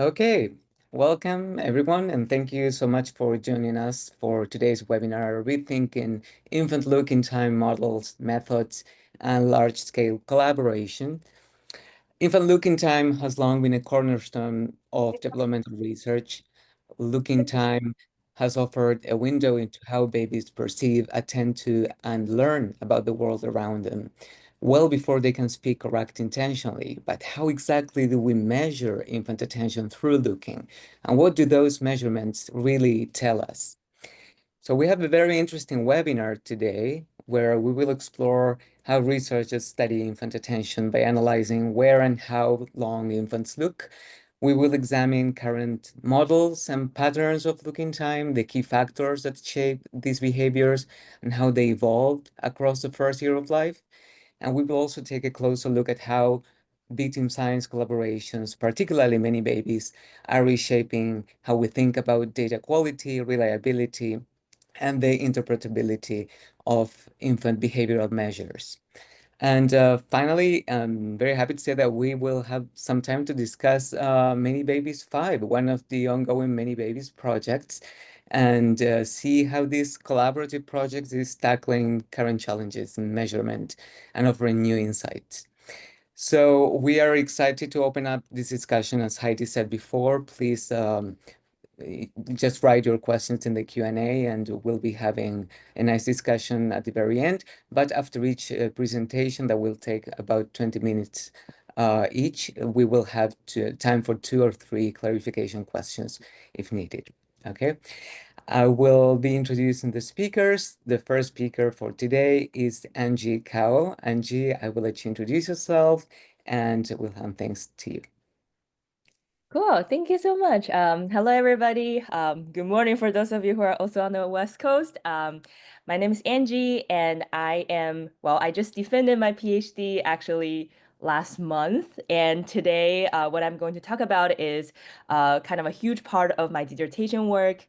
Okay, welcome everyone, and thank you so much for joining us for today's webinar, Rethinking Infant Looking Time Models, Methods, and Large-Scale Collaboration. Infant looking time has long been a cornerstone of developmental research. Looking time has offered a window into how babies perceive, attend to, and learn about the world around them, well before they can speak or act intentionally. But how exactly do we measure infant attention through looking? And what do those measurements really tell us? So we have a very interesting webinar today where we will explore how researchers study infant attention by analyzing where and how long infants look. We will examine current models and patterns of looking time, the key factors that shape these behaviors, and how they evolved across the first year of life. And we will also take a closer look at how big team science collaborations, particularly ManyBabies, are reshaping how we think about data quality, reliability, and the interpretability of infant behavioral measures. And finally, I'm very happy to say that we will have some time to discuss ManyBabies 5, one of the ongoing ManyBabies projects, and see how this collaborative project is tackling current challenges in measurement and offering new insights. So we are excited to open up this discussion. As Heidi said before, please just write your questions in the Q&A and we'll be having a nice discussion at the very end. But after each presentation that will take about 20 minutes each, we will have time for 2 or 3 clarification questions if needed. Okay. I will be introducing the speakers. The first speaker for today is Anjie Cao. Anjie, I will let you introduce yourself and we'll hand things to you. Cool. Thank you so much. Hello, everybody. Good morning for those of you who are also on the West Coast. My name is Anjie, and I just defended my PhD actually last month. And today, what I'm going to talk about is kind of a huge part of my dissertation work.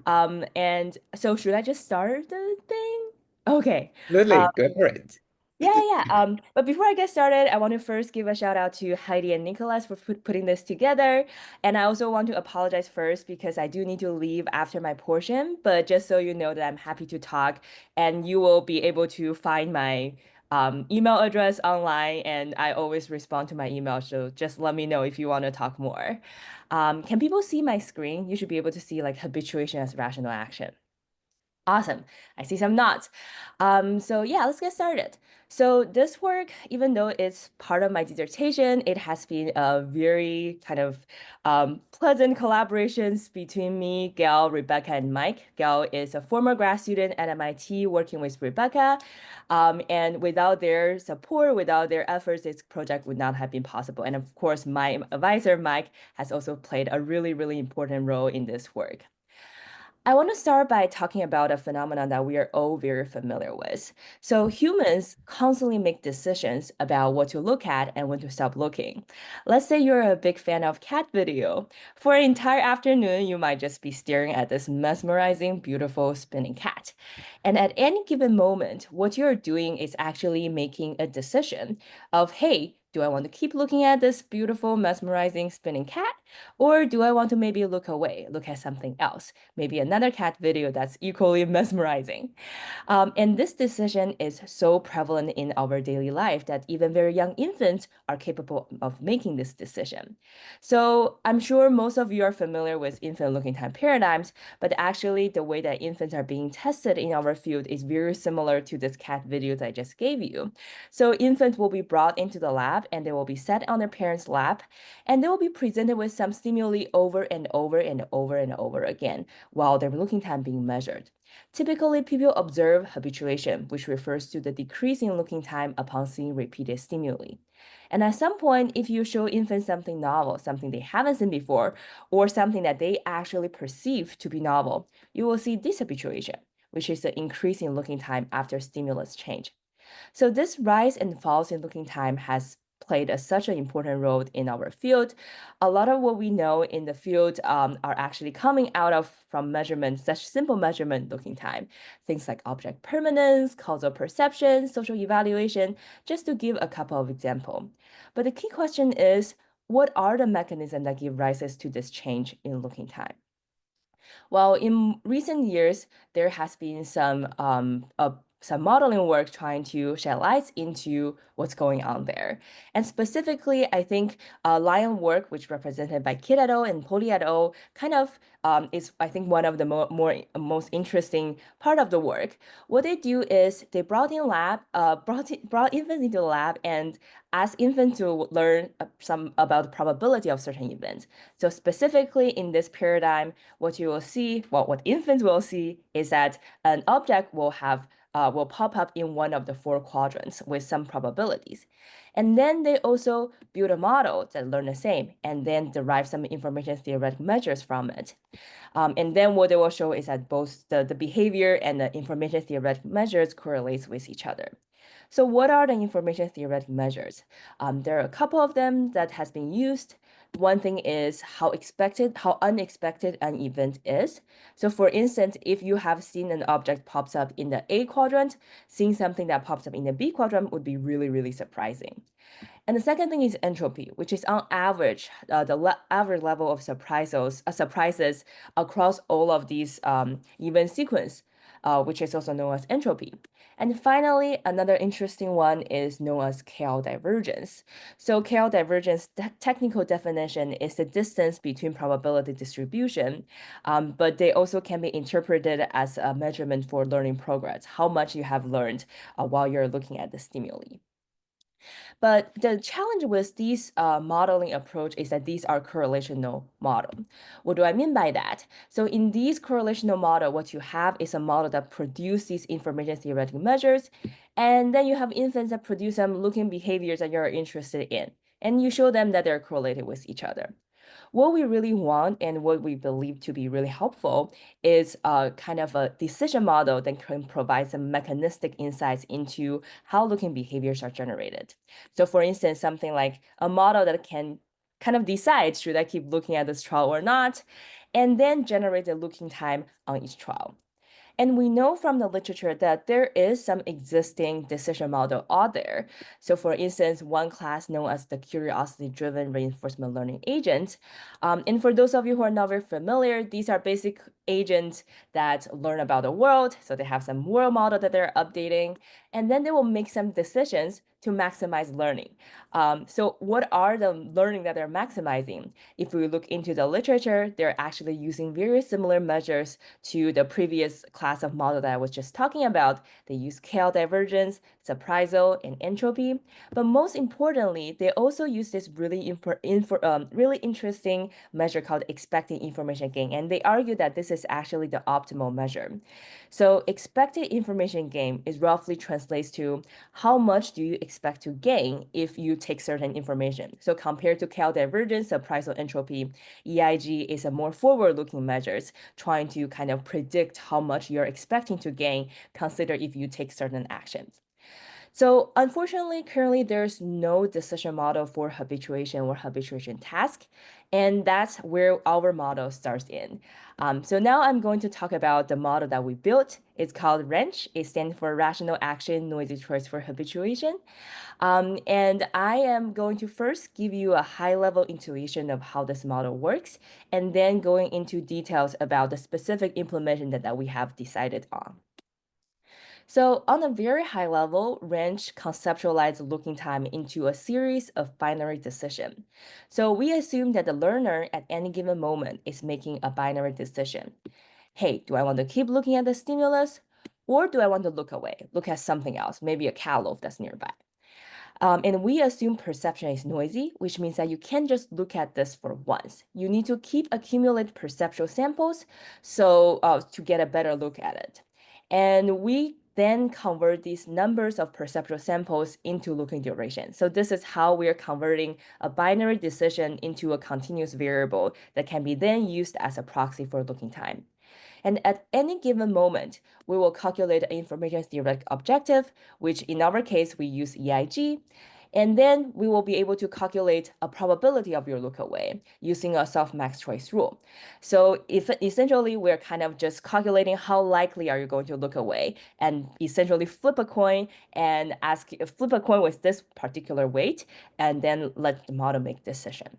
And so should I just start the thing? Okay. Absolutely, go for it. Yeah. But before I get started, I want to first give a shout out to Heidi and Nicholas for putting this together. And I also want to apologize first because I do need to leave after my portion. But just so you know that I'm happy to talk, and you will be able to find my email address online, and I always respond to my email. So just let me know if you want to talk more. Can people see my screen? You should be able to see like habituation as rational action. Awesome. I see some nods. So yeah, let's get started. So this work, even though it's part of my dissertation, it has been a very kind of pleasant collaborations between me, Gail, Rebecca, and Mike. Gail is a former grad student at MIT working with Rebecca. And without their support, without their efforts, this project would not have been possible. And of course, my advisor, Mike, has also played a really, really important role in this work. I want to start by talking about a phenomenon that we are all very familiar with. So humans constantly make decisions about what to look at and when to stop looking. Let's say you're a big fan of cat video. For an entire afternoon, you might just be staring at this mesmerizing, beautiful spinning cat. And at any given moment, what you're doing is actually making a decision of, hey, do I want to keep looking at this beautiful, mesmerizing spinning cat? Or do I want to maybe look away, look at something else? Maybe another cat video that's equally mesmerizing. And this decision is so prevalent in our daily life that even very young infants are capable of making this decision. So I'm sure most of you are familiar with infant looking time paradigms, but actually the way that infants are being tested in our field is very similar to this cat video that I just gave you. So infants will be brought into the lab and they will be set on their parents' lap and they will be presented with some stimuli over and over and over and over again while their looking time being measured. Typically, people observe habituation, which refers to the decrease in looking time upon seeing repeated stimuli. And at some point, if you show infants something novel, something they haven't seen before, or something that they actually perceive to be novel, you will see dishabituation, which is the increase in looking time after stimulus change. So this rise and falls in looking time has played such an important role in our field. A lot of what we know in the field are actually coming out of from measurement, such simple measurement looking time. Things like object permanence, causal perception, social evaluation, just to give a couple of examples. But the key question is, what are the mechanisms that give rises to this change in looking time? Well, in recent years, there has been some modeling work trying to shed light into what's going on there. And specifically, I think Lion work, which represented by Kid et al. And Poli et al., kind of is, I think, one of the most interesting part of the work. What they do is they brought infants into the lab and asked infants to learn some about the probability of certain events. So specifically in this paradigm, what you will see, well, what infants will see is that an object will pop up in one of the four quadrants with some probabilities. And then they also build a model that learn the same and then derive some information theoretic measures from it. And then what they will show is that both the behavior and the information theoretic measures correlates with each other. So what are the information theoretic measures? There are a couple of them that has been used. One thing is how unexpected an event is. So for instance, if you have seen an object pops up in the A quadrant, seeing something that pops up in the B quadrant would be really, really surprising. And the second thing is entropy, which is on average the average level of surprises across all of these event sequence, which is also known as entropy. And finally, another interesting one is known as Cao divergence. So Cao divergence, technical definition is the distance between probability distribution, but they also can be interpreted as a measurement for learning progress, how much you have learned while you're looking at the stimuli. But the challenge with these modeling approach is that these are correlational model. What do I mean by that? So in these correlational model, what you have is a model that produce these information theoretic measures, and then you have infants that produce some looking behaviors that you're interested in, and you show them that they're correlated with each other. What we really want and what we believe to be really helpful is a kind of a decision model that can provide some mechanistic insights into how looking behaviors are generated. So for instance, something like a model that can kind of decide, should I keep looking at this trial or not, and then generate the looking time on each trial. And we know from the literature that there is some existing decision model out there. So for instance, one class known as the curiosity-driven reinforcement learning agent. And for those of you who are not very familiar, these are basic agents that learn about the world. So they have some world model that they're updating, and then they will make some decisions to maximize learning. So what are the learning that they're maximizing? If we look into the literature, they're actually using very similar measures to the previous class of model that I was just talking about. They use Cao divergence, surprisal, and entropy. But most importantly, they also use this really interesting measure called expected information gain. And they argue that this is actually the optimal measure. So expected information gain is roughly translates to how much do you expect to gain if you take certain information. So compared to Cao divergence, surprisal entropy, EIG is a more forward-looking measures, trying to kind of predict how much you're expecting to gain, consider if you take certain actions. So unfortunately, currently there's no decision model for habituation or habituation task, and that's where our model starts in. So now I'm going to talk about the model that we built. It's called WRANCH. It stands for Rational Action Noisy Choice for Habituation. And I am going to first give you a high-level intuition of how this model works, and then going into details about the specific implementation that we have decided on. So on a very high level, WRANCH conceptualized looking time into a series of binary decisions. So we assume that the learner at any given moment is making a binary decision. Hey, do I want to keep looking at the stimulus? Or do I want to look away, look at something else, maybe a cat loaf that's nearby? And we assume perception is noisy, which means that you can't just look at this for once. You need to keep accumulate perceptual samples to get a better look at it. And we then convert these numbers of perceptual samples into looking duration. So this is how we are converting a binary decision into a continuous variable that can be then used as a proxy for looking time. And at any given moment, we will calculate an information theoretic objective, which in our case, we use EIG. And then we will be able to calculate a probability of your look away using a soft-max choice rule. So if essentially we're kind of just calculating how likely are you going to look away and essentially flip a coin and flip a coin with this particular weight and then let the model make decision.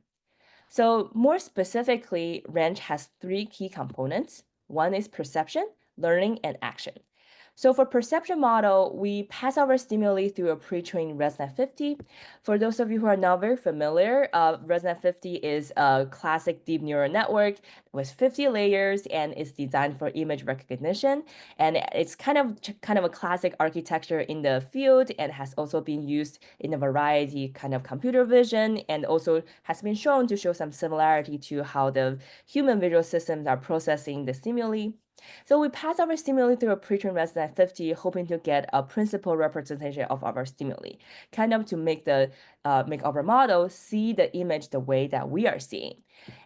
So more specifically, range has three key components. One is perception, learning, and action. So for perception model, we pass our stimuli through a pre-trained ResNet 50. For those of you who are not very familiar, ResNet 50 is a classic deep neural network with 50 layers and is designed for image recognition. And it's kind of a classic architecture in the field and has also been used in a variety kind of computer vision and also has been shown to show some similarity to how the human visual systems are processing the stimuli. So we pass our stimuli through a pre-trained ResNet 50, hoping to get a principal representation of our stimuli, kind of to make our model see the image the way that we are seeing.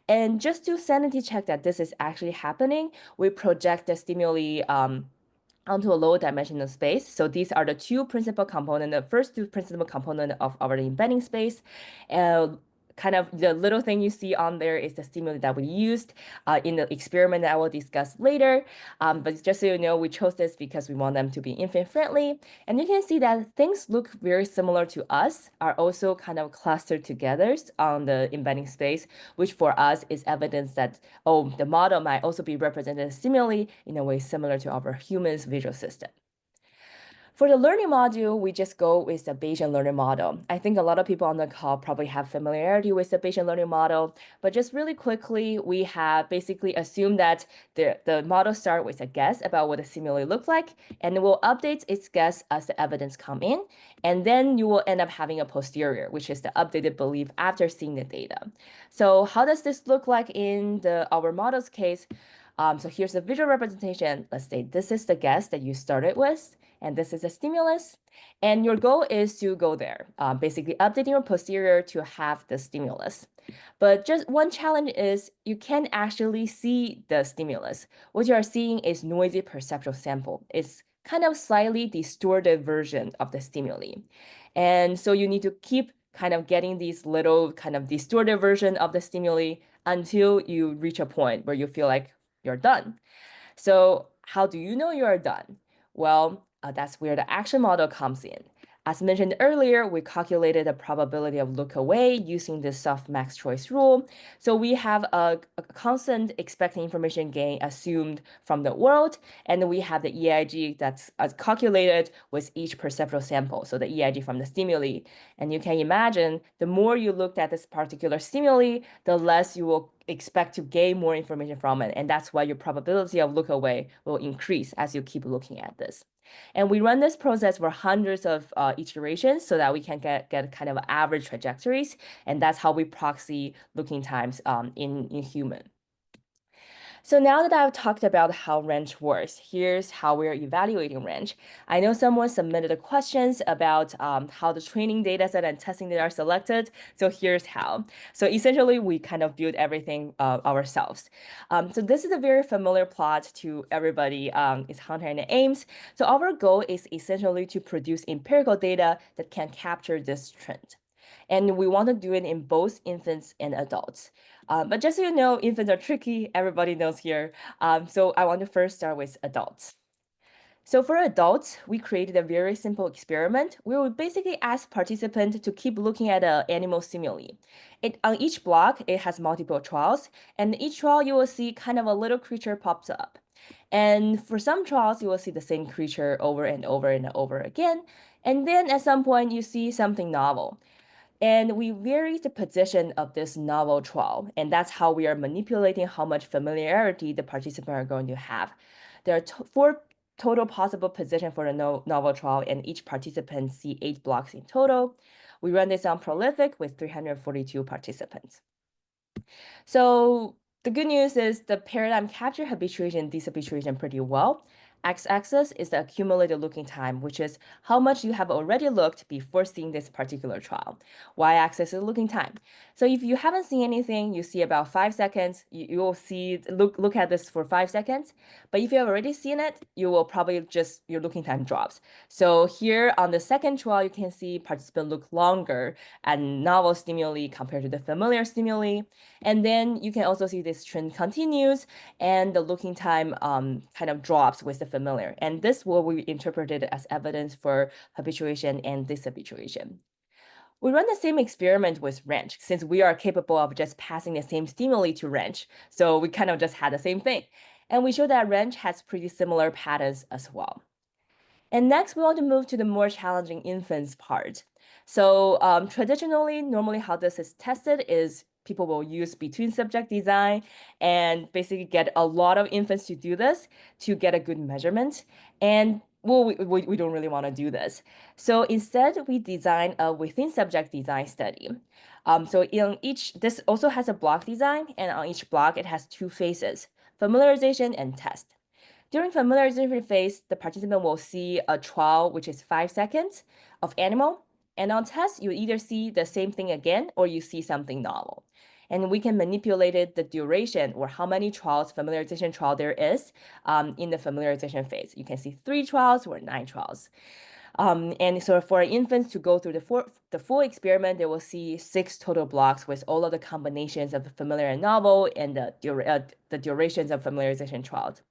And just to sanity check that this is actually happening, we project the stimuli onto a low dimensional space. So these are the two principal components, the first two principal components of our embedding space. Kind of the little thing you see on there is the stimuli that we used in the experiment that I will discuss later. But just so you know, we chose this because we want them to be infant friendly. And you can see that things look very similar to us are also kind of clustered together on the embedding space, which for us is evidence that, oh, the model might also be represented as stimuli in a way similar to our human's visual system. For the learning module, we just go with the Bayesian learning model. I think a lot of people on the call probably have familiarity with the Bayesian learning model, but just really quickly, we have basically assumed that the model starts with a guess about what the stimuli look like, and it will update its guess as the evidence come in, and then you will end up having a posterior, which is the updated belief after seeing the data. So how does this look like in our model's case? So here's the visual representation. Let's say this is the guess that you started with, and this is a stimulus. And your goal is to go there, basically updating your posterior to have the stimulus. But just one challenge is you can't actually see the stimulus. What you are seeing is noisy perceptual sample. It's kind of slightly distorted version of the stimuli. And so you need to keep kind of getting these little kind of distorted version of the stimuli until you reach a point where you feel like you're done. So how do you know you are done? Well, that's where the action model comes in. As mentioned earlier, we calculated the probability of look away using the soft max choice rule. So we have a constant expected information gain assumed from the world, and we have the EIG that's calculated with each perceptual sample, so the EIG from the stimuli. And you can imagine the more you looked at this particular stimuli, the less you will expect to gain more information from it. And that's why your probability of look away will increase as you keep looking at this. And we run this process for hundreds of iterations so that we can get kind of average trajectories. And that's how we proxy looking times in human. So now that I've talked about how range works, here's how we're evaluating range. I know someone submitted questions about how the training data set and testing data are selected. So here's how. So essentially, we kind of build everything ourselves. So this is a very familiar plot to everybody. It's Hunter and Ames. So our goal is essentially to produce empirical data that can capture this trend. And we want to do it in both infants and adults. But just so you know, infants are tricky. Everybody knows here. So I want to first start with adults. So for adults, we created a very simple experiment where we basically ask participants to keep looking at an animal stimuli. On each block, it has multiple trials, and each trial you will see kind of a little creature pops up. And for some trials, you will see the same creature over and over and over again. And then at some point, you see something novel. And we vary the position of this novel trial, and that's how we are manipulating how much familiarity the participants are going to have. There are four total possible positions for the novel trial, and each participant see 8 blocks in total. We run this on prolific with 342 participants. So the good news is the paradigm capture habituation and dishabituation pretty well. X-axis is the accumulated looking time, which is how much you have already looked before seeing this particular trial. Y-axis is looking time. So if you haven't seen anything, you see about 5 seconds, you will see, look at this for 5 seconds. But if you have already seen it, you will probably just, your looking time drops. So here on the second trial, you can see participants look longer at novel stimuli compared to the familiar stimuli. And then you can also see this trend continues and the looking time kind of drops with the familiar. And this will be interpreted as evidence for habituation and dishabituation. We run the same experiment with wrench since we are capable of just passing the same stimuli to wrench. So we kind of just had the same thing. And we show that wrench has pretty similar patterns as well. And next, we want to move to the more challenging infants part. So traditionally, normally how this is tested is people will use between subject design and basically get a lot of infants to do this to get a good measurement. And well, we don't really want to do this. So instead, we design a within subject design study. So in each, this also has a block design, and on each block, it has two phases, familiarization and test. During familiarization phase, the participant will see a trial, which is 5 seconds of animal. And on test, you either see the same thing again or you see something novel. And we can manipulate it, the duration or how many trials, familiarization trial there is in the familiarization phase. You can see 3 trials or 9 trials. And so for infants to go through the full experiment, they will see 6 total blocks with all of the combinations of the familiar and novel and the durations of familiarization trials.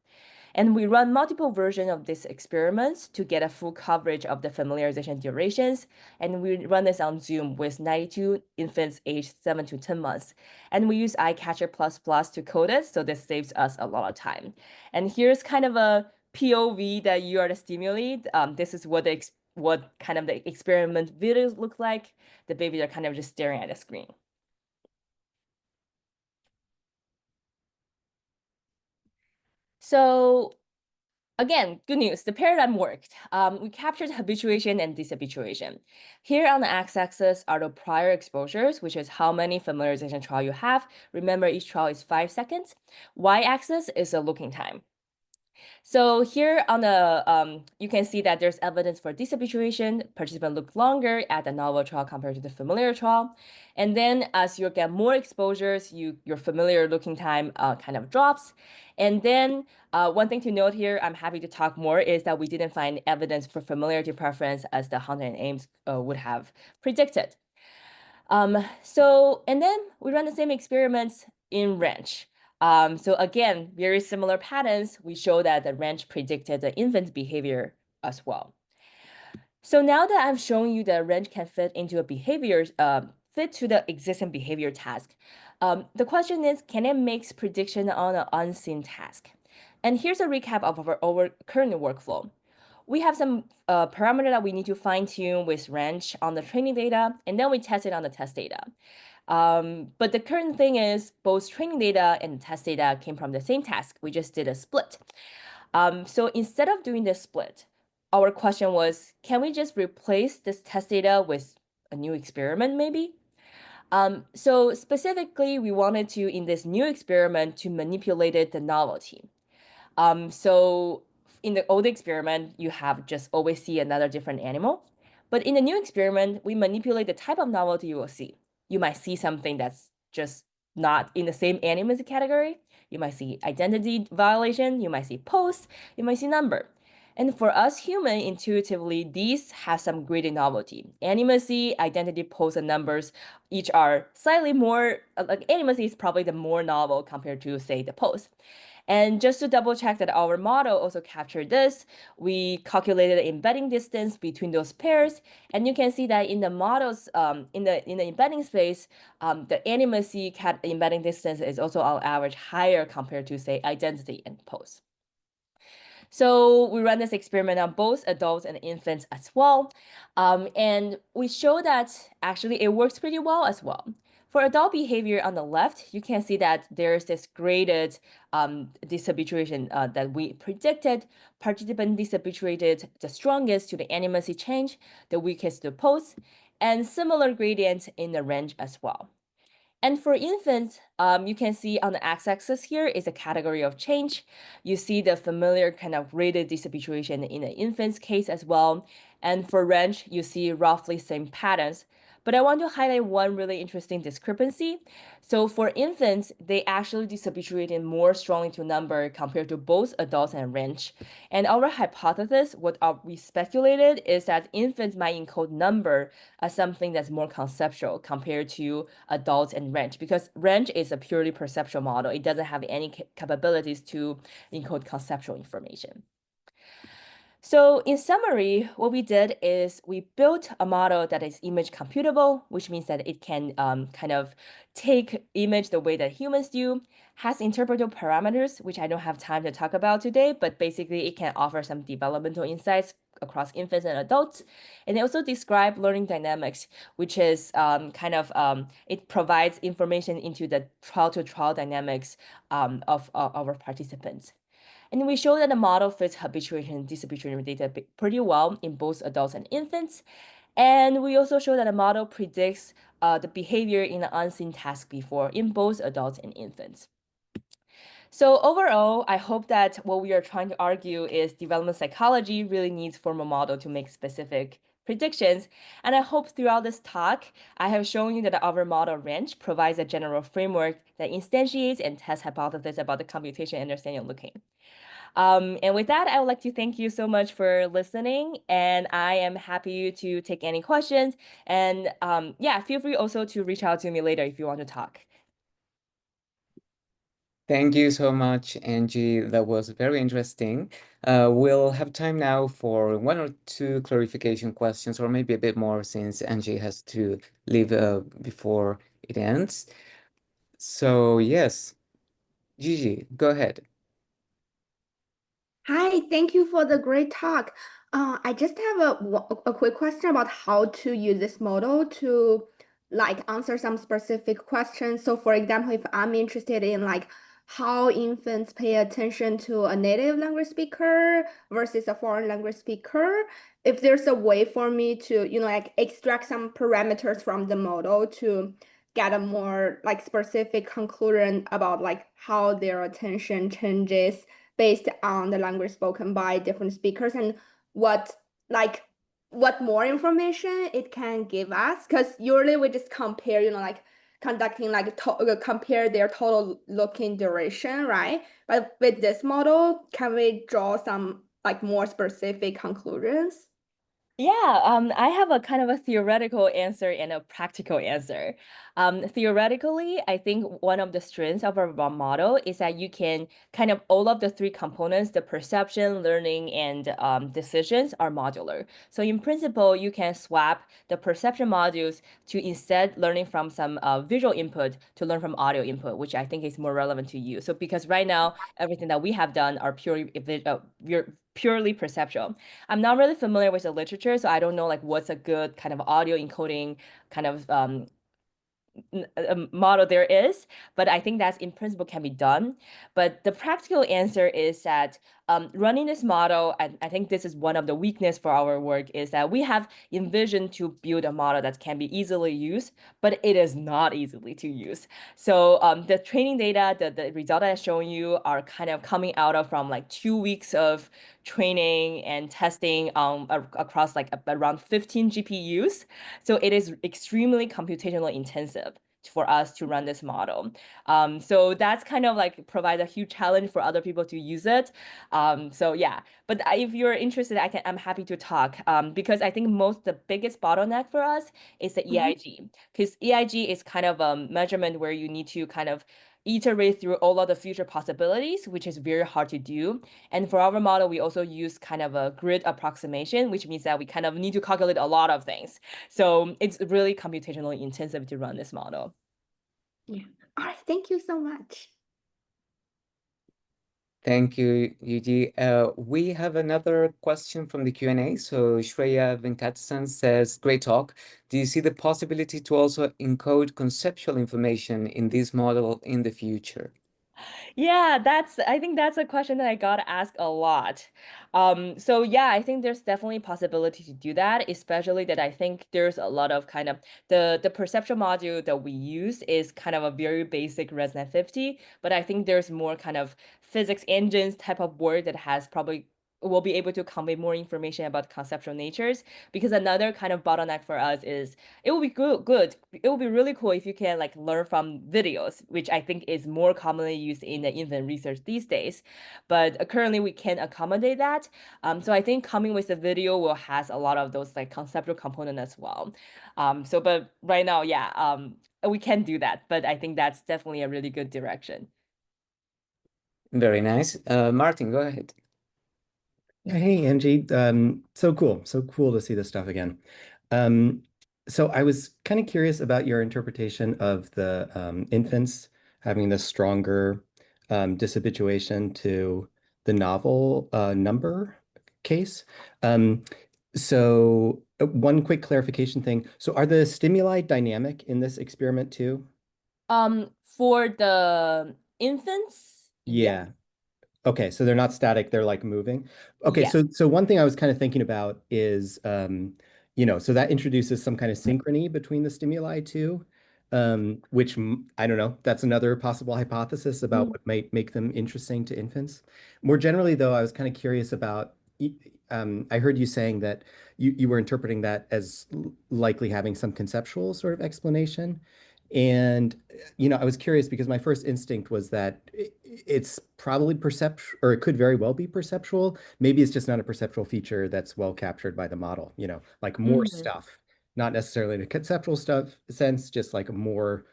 And we run multiple versions of these experiments to get a full coverage of the familiarization durations. And we run this on Zoom with 92 infants aged 7 to 10 months. And we use iCatcher++ to code it, so this saves us a lot of time. And here's kind of a POV that you are the stimuli. This is what what kind of the experiment videos look like. The babies are kind of just staring at the screen. So again, good news, the paradigm worked. We captured habituation and dishabituation. Here on the x-axis are the prior exposures, which is how many familiarization trial you have. Remember, each trial is 5 seconds. Y-axis is the looking time. So here on the, you can see that there's evidence for dishabituation. Participants look longer at the novel trial compared to the familiar trial. And then as you get more exposures, your familiar looking time kind of drops. And then one thing to note here, I'm happy to talk more, is that we didn't find evidence for familiarity preference as the Hunter and Ames would have predicted. And then we run the same experiments in wrench. So again, very similar patterns. We show that the wrench predicted the infant's behavior as well. So now that I've shown you that wrench can fit into a behavior, fit to the existing behavior task, the question is, can it make prediction on an unseen task? And here's a recap of our current workflow. We have some parameter that we need to fine tune with wrench on the training data, and then we test it on the test data. But the current thing is both training data and test data came from the same task. We just did a split. So instead of doing the split, our question was, can we just replace this test data with a new experiment maybe? So specifically, we wanted to, in this new experiment, to manipulate the novelty. So in the old experiment, you have just always see another different animal. But in the new experiment, we manipulate the type of novelty you will see. You might see something that's just not in the same animal category. You might see identity violation. You might see pose. You might see number. And for us human, intuitively, these have some greater novelty. Animacy, identity, pose, and numbers each are slightly more, like animacy is probably the more novel compared to, say, the pose. And just to double check that our model also captured this, we calculated the embedding distance between those pairs. And you can see that in the models, in the embedding space, the animacy embedding distance is also on average higher compared to, say, identity and pose. So we ran this experiment on both adults and infants as well. And we show that actually it works pretty well as well. For adult behavior on the left, you can see that there's this graded dishabituation that we predicted. Participant dishabituated the strongest to the animacy change, the weakest to pose, and similar gradient in the range as well. And for infants, you can see on the x-axis here is a category of change. You see the familiar kind of rated dishabituation in the infant's case as well. And for range, you see roughly same patterns. But I want to highlight one really interesting discrepancy. So for infants, they actually dishabituated more strongly to number compared to both adults and range. And our hypothesis, what we speculated, is that infants might encode number as something that's more conceptual compared to adults and range, because range is a purely perceptual model. It doesn't have any capabilities to encode conceptual information. So in summary, what we did is we built a model that is image computable, which means that it can kind of take image the way that humans do, has interpretable parameters, which I don't have time to talk about today, but basically it can offer some developmental insights across infants and adults. And it also describe learning dynamics, which is it provides information into the trial-to-trial dynamics of our participants. And we show that the model fits habituation and dishabituation data pretty well in both adults and infants. And we also show that the model predicts the behavior in an unseen task before in both adults and infants. So overall, I hope that what we are trying to argue is development psychology really needs formal model to make specific predictions. And I hope throughout this talk, I have shown you that our model range provides a general framework that instantiates and tests hypotheses about the computation understanding of looking. And with that, I would like to thank you so much for listening, and I am happy to take any questions. And yeah, feel free also to reach out to me later if you want to talk. Thank you so much, Angie. That was very interesting. We'll have time now for one or two clarification questions, or maybe a bit more since Angie has to leave before it ends. So yes, Gigi, go ahead. Hi, thank you for the great talk. I just have a quick question about how to use this model to like answer some specific questions. So for example, if I'm interested in like how infants pay attention to a native language speaker versus a foreign language speaker, if there's a way for me to, like extract some parameters from the model to get a more like specific conclusion about like how their attention changes based on the language spoken by different speakers and what like what more information it can give us, because usually we just compare, like conducting like compare their total looking duration, right? But with this model, can we draw some like more specific conclusions? Yeah, I have a kind of a theoretical answer and a practical answer. Theoretically, I think one of the strengths of our model is that you can kind of all of the three components, the perception, learning, and decisions are modular. So in principle, you can swap the perception modules to instead learning from some visual input to learn from audio input, which I think is more relevant to you. So because right now, everything that we have done are purely perceptual. I'm not really familiar with the literature, so I don't know like what's a good kind of audio encoding kind of model there is, but I think that's in principle can be done. But the practical answer is that running this model, and I think this is one of the weakness for our work, is that we have envisioned to build a model that can be easily used, but it is not easily to use. So the training data, the result I've shown you are kind of coming out of from like 2 weeks of training and testing across like around 15 GPUs. So it is extremely computationally intensive for us to run this model. So that's kind of like provide a huge challenge for other people to use it. So yeah, but if you're interested, I'm happy to talk because I think the biggest bottleneck for us is the Mhm. EIG, because EIG is kind of a measurement where you need to kind of iterate through all of the future possibilities, which is very hard to do. And for our model, we also use kind of a grid approximation, which means that we kind of need to calculate a lot of things. So it's really computationally intensive to run this model. Yeah. All right, thank you so much. Thank you, Yuji. We have another question from the Q&A. So Shreya Venkatasan says, great talk. Do you see the possibility to also encode conceptual information in this model in the future? Yeah, I think that's a question that I got asked a lot. So yeah, I think there's definitely possibility to do that, especially that I think there's a lot of kind of the perceptual module that we use is kind of a very basic ResNet 50, but I think there's more kind of physics engines type of work that has probably will be able to convey more information about conceptual natures, because another kind of bottleneck for us is it will be good. It will be really cool if you can like learn from videos, which I think is more commonly used in the infant research these days. But currently we can't accommodate that. So I think coming with the video will has a lot of those like conceptual component as well. But right now, yeah, we can do that. But I think that's definitely a really good direction. Very nice. Martin, go ahead. Hey, Angie. So cool. So cool to see this stuff again. Um, so I was kind of curious about your interpretation of the infants having this stronger dishabituation to the novel number case. Um, one quick clarification thing. So are the stimuli dynamic in this experiment too? For the infants, yes. Yeah. Okay, so they're not static, they're like moving. Okay, Yes. so one thing I was kind of thinking about is so that introduces some kind of synchrony between the stimuli too, which I don't know, that's another possible hypothesis about Mm. what might make them interesting to infants. More generally, though, I was kind of curious about I heard you saying that you were interpreting that as likely having some conceptual sort of explanation. And I was curious because my first instinct was that it's probably perceptual, or it could very well be perceptual. Maybe it's just not a perceptual feature that's well captured by the model, like more Mm. stuff, not necessarily in a conceptual stuff sense, just like more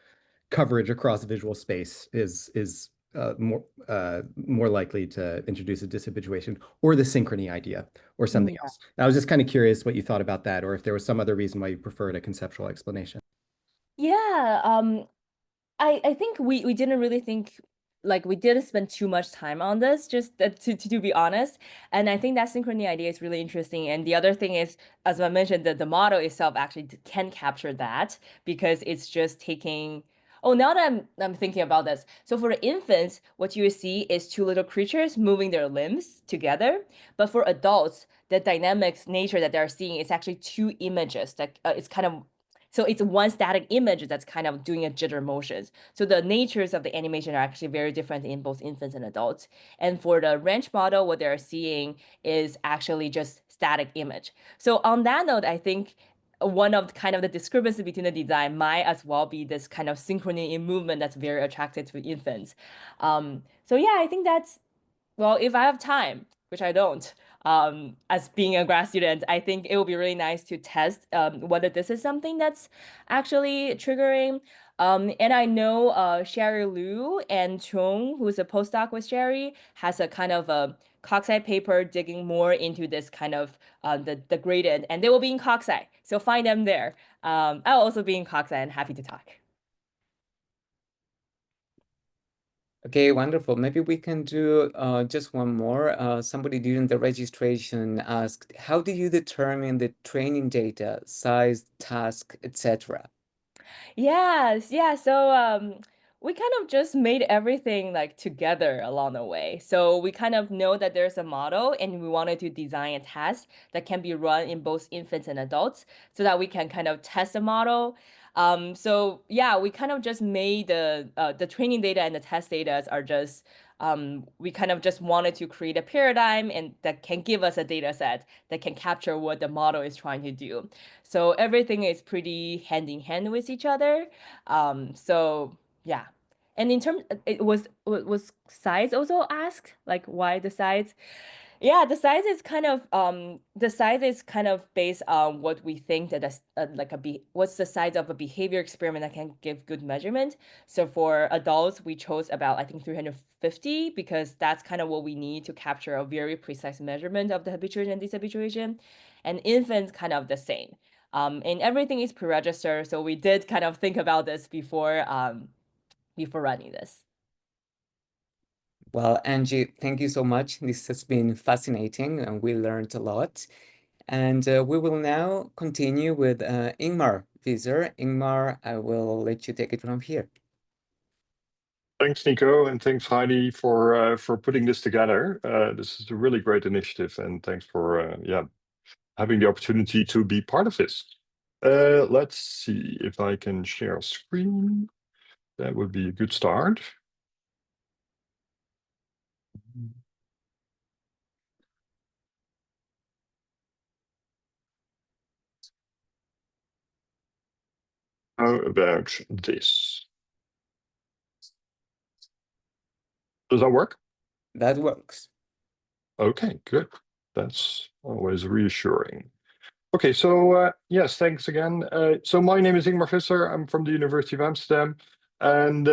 coverage across visual space is more likely to introduce a dishabituation or the synchrony idea or something Yeah. else. And I was just kind of curious what you thought about that, or if there was some other reason why you preferred a conceptual explanation. Yeah, I think we didn't really think like we didn't spend too much time on this, just to be honest. And I think that synchrony idea is really interesting. And the other thing is, as I mentioned, that the model itself actually can capture that because it's just taking. Oh, now that I'm thinking about this. So for the infants, what you see is two little creatures moving their limbs together. But for adults, the dynamics nature that they're seeing is actually two images that it's kind of so it's one static image that's kind of doing a jitter motions. So the natures of the animation are actually very different in both infants and adults. And for the ranch model, what they're seeing is actually just static image. So on that note, I think one of kind of the discrepancy between the design might as well be this kind of synchrony in movement that's very attractive to infants. So yeah, I think that's well, if I have time, which I don't, as being a grad student, I think it would be really nice to test whether this is something that's actually triggering. And I know Sherry Liu and Chung, who's a postdoc with Sherry, has a kind of a Coxside paper digging more into this kind of the gradient, and they will be in Coxside, so find them there. I'll also be in Coxside and happy to talk. Okay, wonderful. Maybe we can do just one more. Somebody during the registration asked, how do you determine the training data, size, task, etc.? Yes, yeah. So we kind of just made everything like together along the way. So we kind of know that there's a model and we wanted to design a test that can be run in both infants and adults so that we can kind of test the model. So yeah, we kind of just made the training data and the test data are just we kind of just wanted to create a paradigm and that can give us a data set that can capture what the model is trying to do. So everything is pretty hand in hand with each other. So yeah. And in terms, it was size also asked, like why the size? Yeah, the size is kind of based on what we think that what's the size of a behavior experiment that can give good measurement. So for adults, we chose about I think 350 because that's kind of what we need to capture a very precise measurement of the habituation and dishabituation. And infants kind of the same. And everything is pre-registered, so we did kind of think about this before running this. Well, Angie, thank you so much. This has been fascinating and we learned a lot. And we will now continue with Ingmar Visser. Ingmar, I will let you take it from here. Thanks, Nico, and thanks, Heidi, for putting this together. This is a really great initiative, and thanks for having the opportunity to be part of this. Let's see if I can share a screen. That would be a good start. How about this? Does that work? That works. Okay, good. That's always reassuring. Okay, so yes, thanks again. So my name is Ingmar Visser. I'm from the University of Amsterdam, and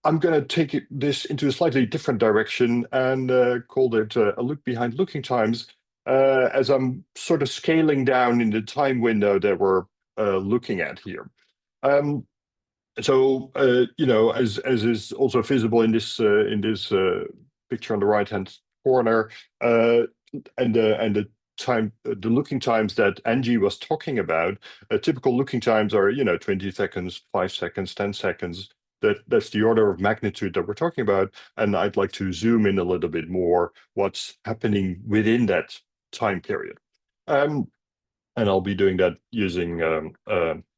I'm going to take this into a slightly different direction and call it a look behind looking times, as I'm sort of scaling down in the time window that we're looking at here. So as is also visible in this picture on the right-hand corner, and the time, the looking times that Anjie was talking about, typical looking times are 20 seconds, 5 seconds, 10 seconds. That's the order of magnitude that we're talking about, and I'd like to zoom in a little bit more what's happening within that time period, and I'll be doing that using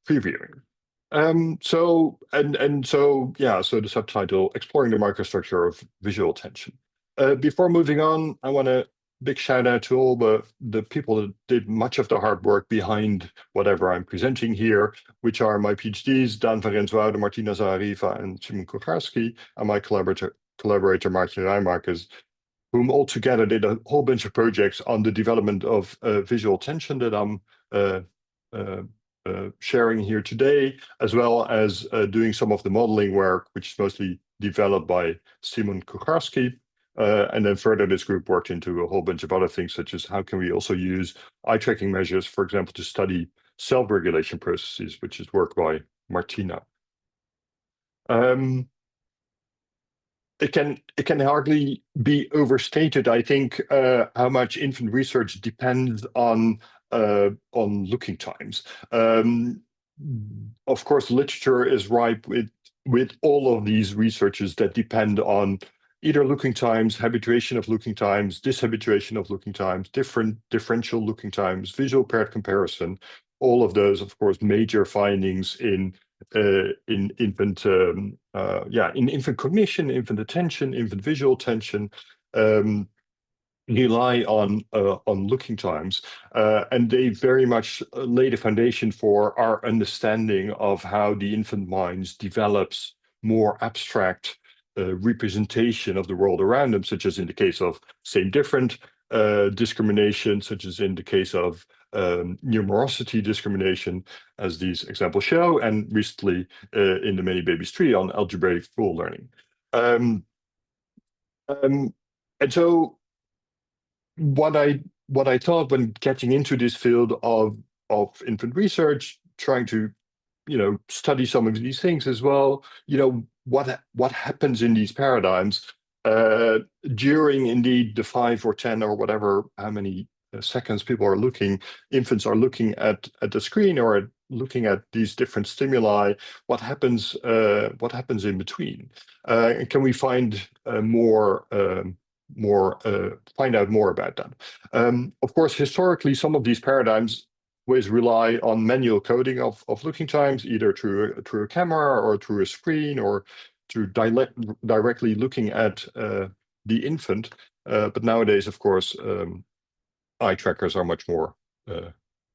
previewing. So the subtitle, Exploring the Microstructure of Visual Attention. Before moving on, I want to big shout out to all the people that did much of the hard work behind whatever I'm presenting here, which are my PhDs, Dan van Renswoude, Martina Zahariva, and Simon Kucharski, and my collaborator Martin Rijmarkers, whom all together did a whole bunch of projects on the development of visual attention that I'm sharing here today, as well as doing some of the modeling work, which is mostly developed by Simon Kucharski. And then further, this group worked into a whole bunch of other things, such as how can we also use eye tracking measures, for example, to study self-regulation processes, which is work by Martina. It can hardly be overstated, I think, how much infant research depends on looking times. Of course, literature is ripe with all of these researches that depend on either looking times, habituation of looking times, dishabituation of looking times, differential looking times, visual paired comparison. All of those, of course, major findings in infant cognition, infant attention, infant visual attention, rely on looking times, and they very much lay the foundation for our understanding of how the infant mind develops more abstract representation of the world around them, such as in the case of same-different discrimination, such as in the case of numerosity discrimination, as these examples show, and recently in the ManyBabies tree on algebraic full learning. And so what I thought when getting into this field of infant research, trying to study some of these things as well, what happens in these paradigms during indeed the 5 or 10 or whatever, how many seconds infants are looking at the screen or looking at these different stimuli. What happens in between? And can we find find out more about that? Of course, historically, some of these paradigms always rely on manual coding of looking times, either through a camera or through a screen or through directly looking at the infant. But nowadays, of course, eye trackers are much more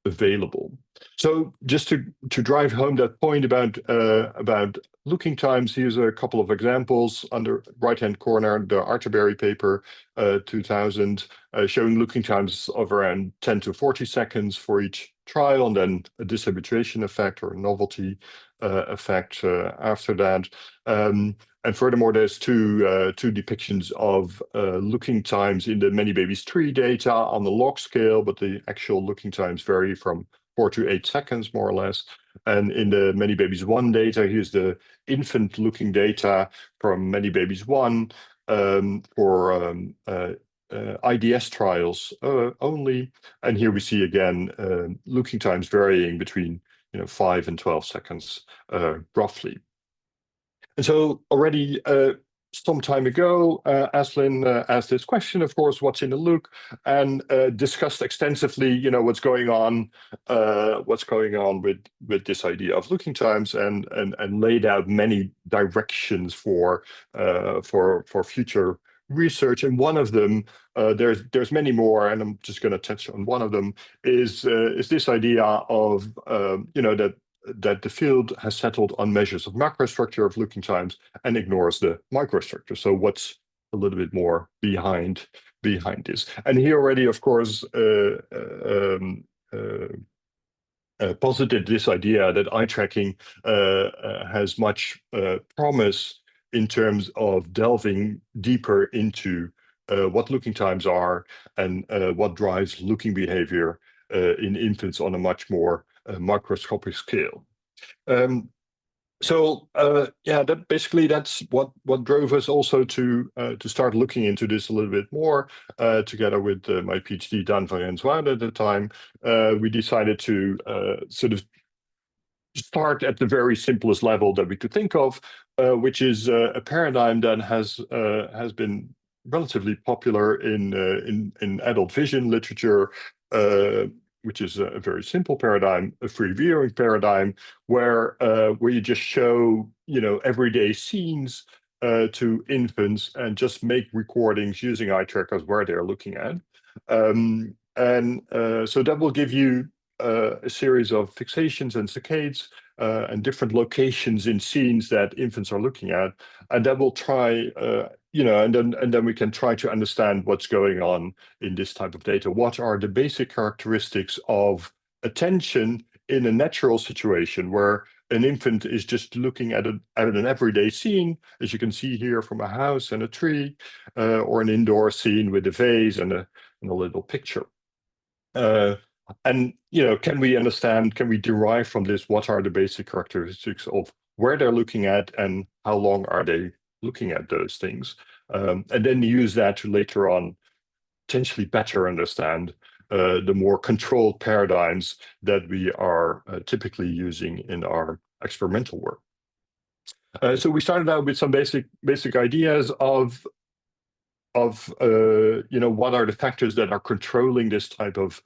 available. So just to drive home that point about looking times, here's a couple of examples. On the right-hand corner, the Arterberry paper, 2000, showing looking times of around 10 to 40 seconds for each trial, and then a dishabituation effect or a novelty effect after that. And furthermore, there's two depictions of looking times in the ManyBabies tree data on the log scale, but the actual looking times vary from 4 to 8 seconds, more or less. And in the ManyBabies 1 data, here's the infant looking data from ManyBabies 1 for IDS trials only. And here we see again looking times varying between 5 and 12 seconds roughly. And so already some time ago, Aslin asked this question, of course, what's in the look, and discussed extensively, what's going on with this idea of looking times, and laid out many directions for future research. And one of them, there's many more, and I'm just going to touch on one of them, is this idea of that the field has settled on measures of macrostructure of looking times and ignores the microstructure. So what's a little bit more behind this? And he already, of course, posited this idea that eye tracking has much promise in terms of delving deeper into what looking times are and what drives looking behavior in infants on a much more microscopic scale. So that's what drove us also to start looking into this a little bit more. Together with my PhD Dan van Renswoude at the time, we decided to sort of start at the very simplest level that we could think of, which is a paradigm that has been relatively popular in adult vision literature, which is a very simple paradigm, a free viewing paradigm, where you just show everyday scenes to infants and just make recordings using eye trackers where they're looking at, so that will give you a series of fixations and saccades and different locations in scenes that infants are looking at, and that will try, and then we can try to understand what's going on in this type of data. What are the basic characteristics of attention in a natural situation where an infant is just looking at an everyday scene, as you can see here, from a house and a tree, or an indoor scene with a vase and a little picture. And can we derive from this what are the basic characteristics of where they're looking at and how long are they looking at those things, and then use that to later on potentially better understand the more controlled paradigms that we are typically using in our experimental work. So we started out with some basic ideas of what are the factors that are controlling this type of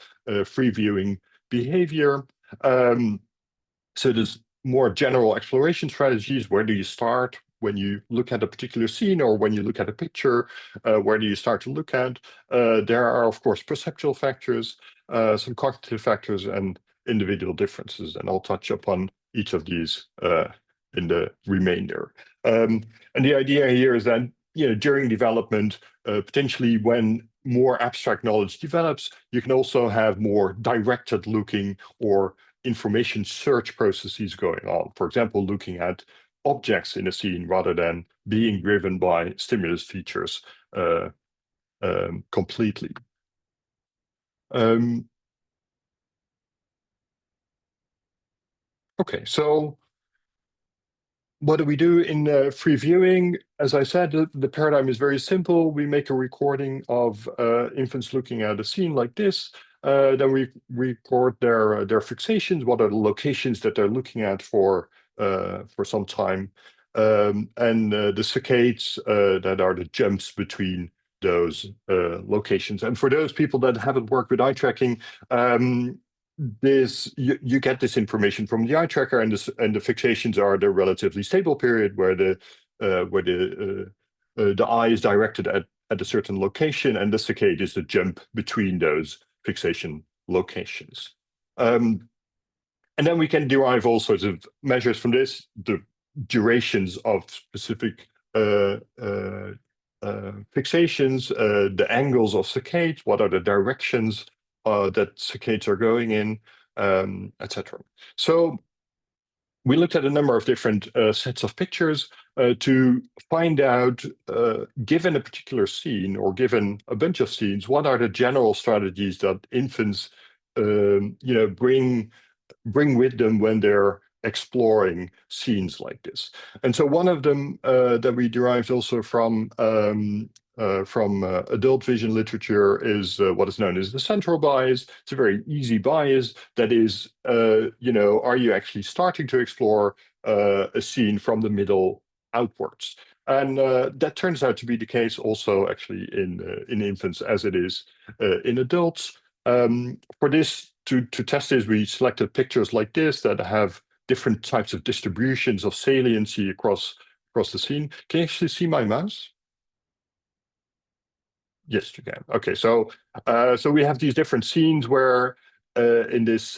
free viewing behavior. So there's more general exploration strategies. Where do you start when you look at a particular scene, or when you look at a picture? Where do you start to look at? There are, of course, perceptual factors, some cognitive factors, and individual differences. And I'll touch upon each of these in the remainder. And the idea here is that during development, potentially when more abstract knowledge develops, you can also have more directed looking or information search processes going on. For example, looking at objects in a scene rather than being driven by stimulus features completely. Okay, so what do we do in free viewing? As I said, the paradigm is very simple. We make a recording of infants looking at a scene like this. Then we record their fixations. What are the locations that they're looking at for some time, and the saccades that are the jumps between those locations. And for those people that haven't worked with eye tracking, you get this information from the eye tracker, and the fixations are the relatively stable period where the eye is directed at a certain location, and the saccade is the jump between those fixation locations. And then we can derive all sorts of measures from this, the durations of specific fixations, the angles of saccades, what are the directions that saccades are going in, etc. So we looked at a number of different sets of pictures to find out, given a particular scene or given a bunch of scenes, what are the general strategies that infants bring with them when they're exploring scenes like this. And so one of them that we derived also from adult vision literature is what is known as the central bias. It's a very easy bias. That is, are you actually starting to explore a scene from the middle outwards. And that turns out to be the case also actually in infants as it is in adults. For this, to test this, we selected pictures like this that have different types of distributions of saliency across the scene. Can you actually see my mouse? Yes, you can. Okay, so we have these different scenes where in this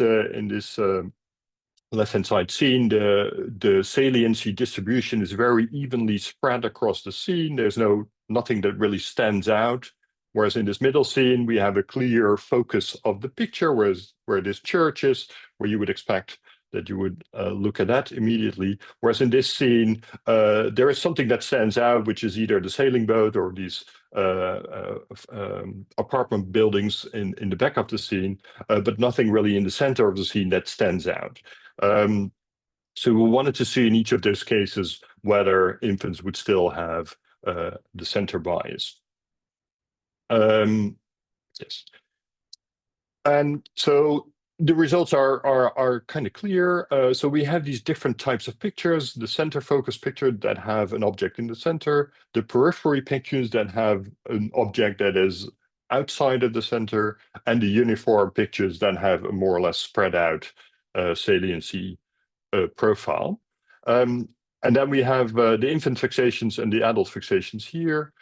left-hand side scene, the saliency distribution is very evenly spread across the scene. There's nothing that really stands out. Whereas in this middle scene, we have a clear focus of the picture, where this church is, where you would expect that you would look at that immediately. Whereas in this scene, there is something that stands out, which is either the sailing boat or these apartment buildings in the back of the scene, but nothing really in the center of the scene that stands out. So we wanted to see in each of those cases whether infants would still have the center bias. Yes. And so the results are kind of clear. So we have these different types of pictures: the center focus picture that have an object in the center, the periphery pictures that have an object that is outside of the center, and the uniform pictures that have a more or less spread out saliency profile. And then we have the infant fixations and the adult fixations here.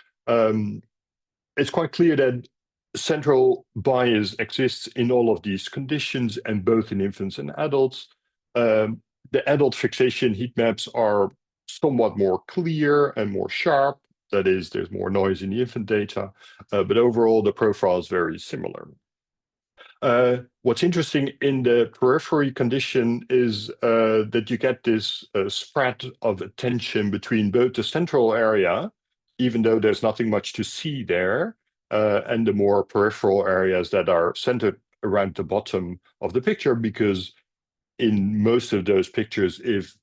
It's quite clear that central bias exists in all of these conditions, and both in infants and adults. The adult fixation heat maps are somewhat more clear and more sharp. That is, there's more noise in the infant data, but overall the profile is very similar. What's interesting in the periphery condition is that you get this spread of attention between both the central area, even though there's nothing much to see there, and the more peripheral areas that are centered around the bottom of the picture, because in most of those pictures, if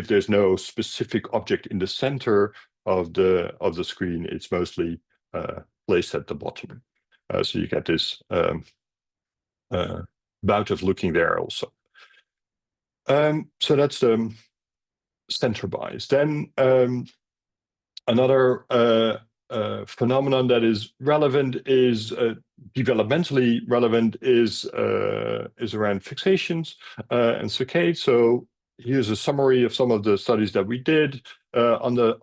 there's no specific object in the center of the screen, it's mostly placed at the bottom. So you get this bout of looking there also. So that's the center bias. Then another phenomenon that is relevant is developmentally relevant is around fixations and saccade. So here's a summary of some of the studies that we did. In the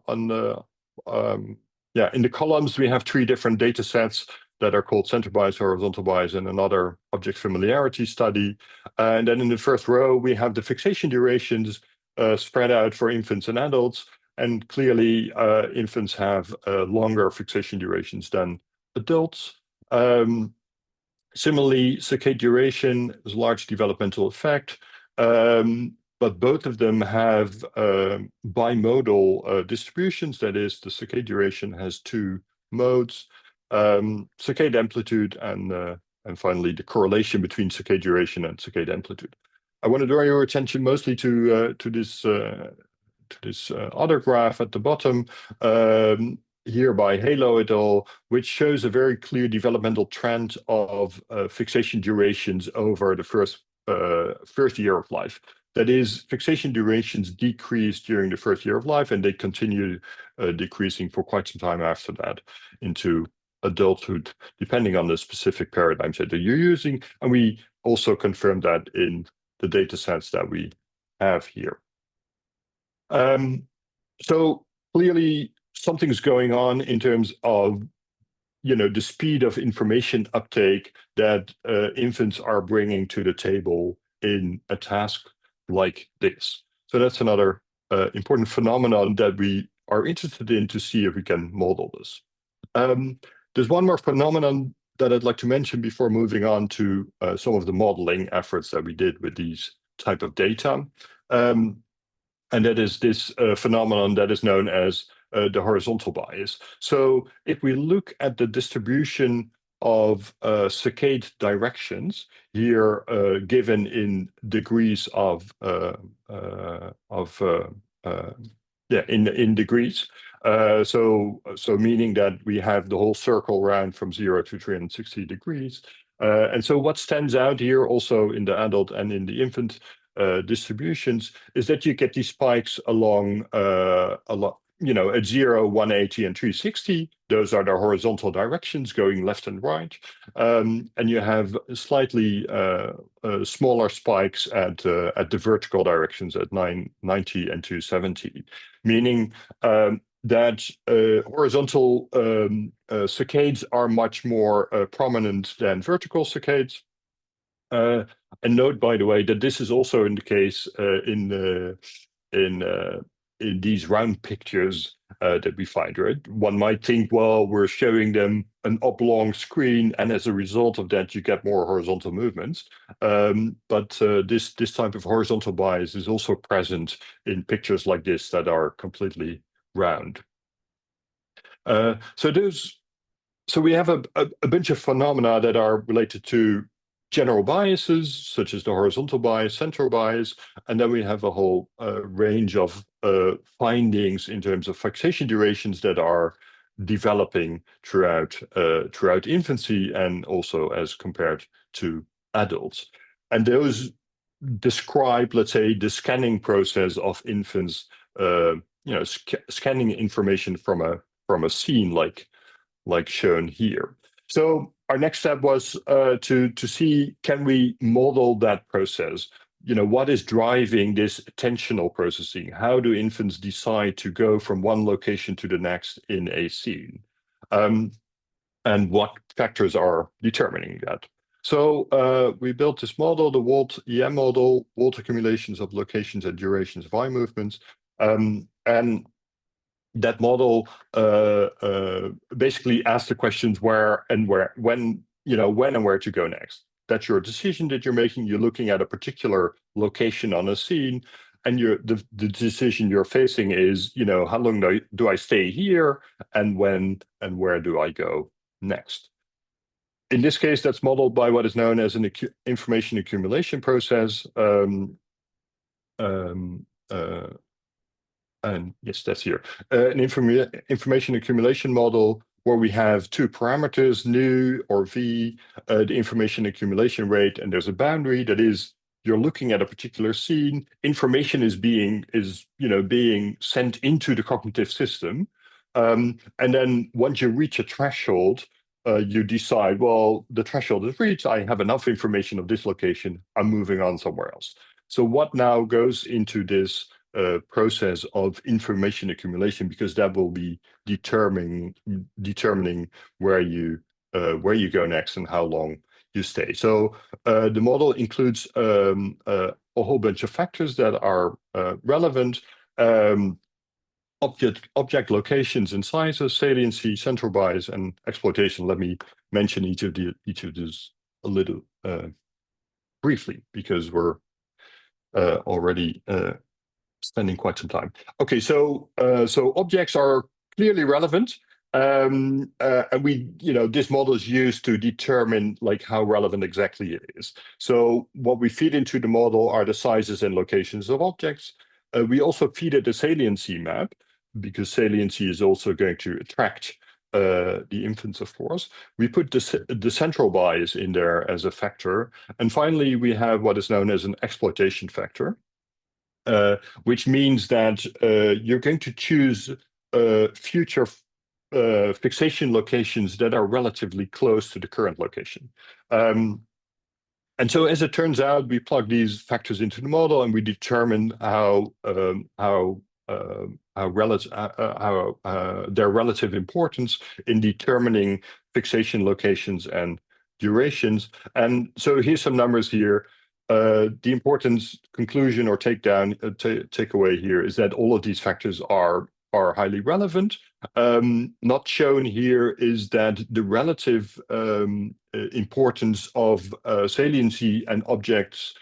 columns we have 3 different data sets that are called center bias, horizontal bias, and another object familiarity study. And then in the first row we have the fixation durations spread out for infants and adults. And clearly, infants have longer fixation durations than adults. Similarly, saccade duration is a large developmental effect, but both of them have bimodal distributions. That is, the saccade duration has 2 modes: saccade amplitude and finally the correlation between saccade duration and saccade amplitude. I want to draw your attention mostly to this other graph at the bottom here by Halo et al., which shows a very clear developmental trend of fixation durations over the first year of life. That is, fixation durations decrease during the first year of life, and they continue decreasing for quite some time after that into adulthood, depending on the specific paradigms that you're using. And we also confirmed that in the data sets that we have here. So clearly something's going on in terms of, the speed of information uptake that infants are bringing to the table in a task like this. So that's another important phenomenon that we are interested in to see if we can model this. There's one more phenomenon that I'd like to mention before moving on to some of the modeling efforts that we did with these type of data. And that is this phenomenon that is known as the horizontal bias. So if we look at the distribution of saccade directions here, given in degrees in degrees. So meaning that we have the whole circle round from 0 to 360 degrees. And so what stands out here also in the adult and in the infant distributions is that you get these spikes along at 0, 180, and 360, those are the horizontal directions going left and right. And you have slightly smaller spikes at the vertical directions at 990 and 270, meaning that horizontal saccades are much more prominent than vertical saccades. And note, by the way, that this is also in the case in these round pictures that we find, right? One might think, well, we're showing them an oblong screen, and as a result of that, you get more horizontal movements. But this type of horizontal bias is also present in pictures like this that are completely round. So we have a bunch of phenomena that are related to general biases, such as the horizontal bias, central bias, and then we have a whole range of findings in terms of fixation durations that are developing throughout infancy and also as compared to adults. And those describe, let's say, the scanning process of infants, scanning information from a scene like shown here. So our next step was to see, can we model that process? What is driving this attentional processing? How do infants decide to go from one location to the next in a scene? And what factors are determining that? So we built this model, the WALD-EM model, WALD accumulations of locations and durations of eye movements. And that model basically asks the questions where and where, when and where to go next. That's your decision that you're making. You're looking at a particular location on a scene, and the decision you're facing is, how long do I stay here, and when and where do I go next? In this case, that's modeled by what is known as an information accumulation process. And yes, that's here. An information accumulation model where we have two parameters, nu or v, the information accumulation rate, and there's a boundary that is, you're looking at a particular scene, information is being sent into the cognitive system. And then once you reach a threshold, you decide, well, the threshold is reached, I have enough information of this location, I'm moving on somewhere else. So what now goes into this process of information accumulation, because that will be determining where you go next and how long you stay. So the model includes a whole bunch of factors that are relevant. Object locations and sizes, saliency, central bias, and exploitation. Let me mention each of these a little briefly, because we're already spending quite some time. Okay, so objects are clearly relevant, and this model is used to determine how relevant exactly it is. So what we feed into the model are the sizes and locations of objects. We also feed it a saliency map, because saliency is also going to attract the infants, of course. We put the central bias in there as a factor. And finally, we have what is known as an exploitation factor, which means that you're going to choose future fixation locations that are relatively close to the current location. And so, as it turns out, we plug these factors into the model, and we determine how their relative importance in determining fixation locations and durations. And so, here's some numbers here. The importance conclusion or takeaway here is that all of these factors are highly relevant. Not shown here is that the relative importance of saliency and objects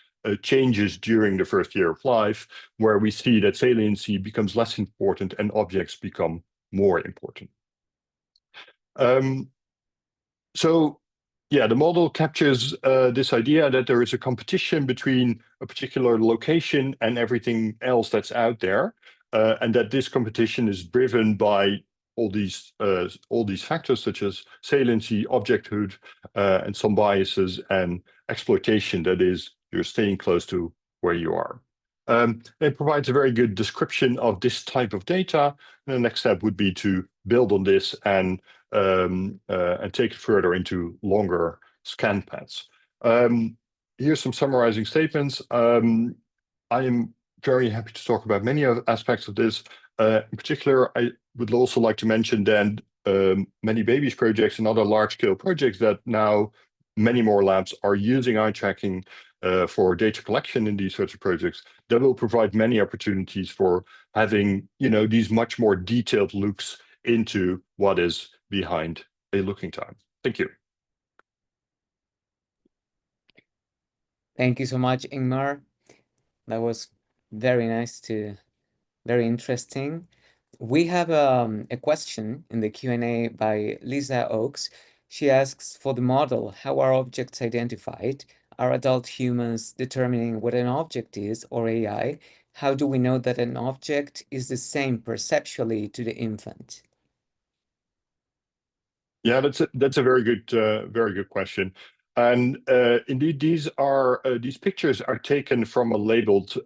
changes during the first year of life, where we see that saliency becomes less important and objects become more important. So yeah, the model captures this idea that there is a competition between a particular location and everything else that's out there, and that this competition is driven by all these factors, such as saliency, objecthood, and some biases, and exploitation, that is, you're staying close to where you are. It provides a very good description of this type of data. And the next step would be to build on this and take it further into longer scan paths. Here's some summarizing statements. I am very happy to talk about many aspects of this. In particular, I would also like to mention then ManyBabies projects and other large-scale projects that now many more labs are using eye tracking for data collection in these sorts of projects. That will provide many opportunities for having, these much more detailed looks into what is behind a looking time. Thank you. Thank you so much, Ingmar. That was very very interesting. We have a question in the Q&A by Lisa Oakes. She asks, for the model, how are objects identified? Are adult humans determining what an object is, or AI? How do we know that an object is the same perceptually to the infant? Yeah, that's a very good question. And indeed, these pictures are taken from a labeled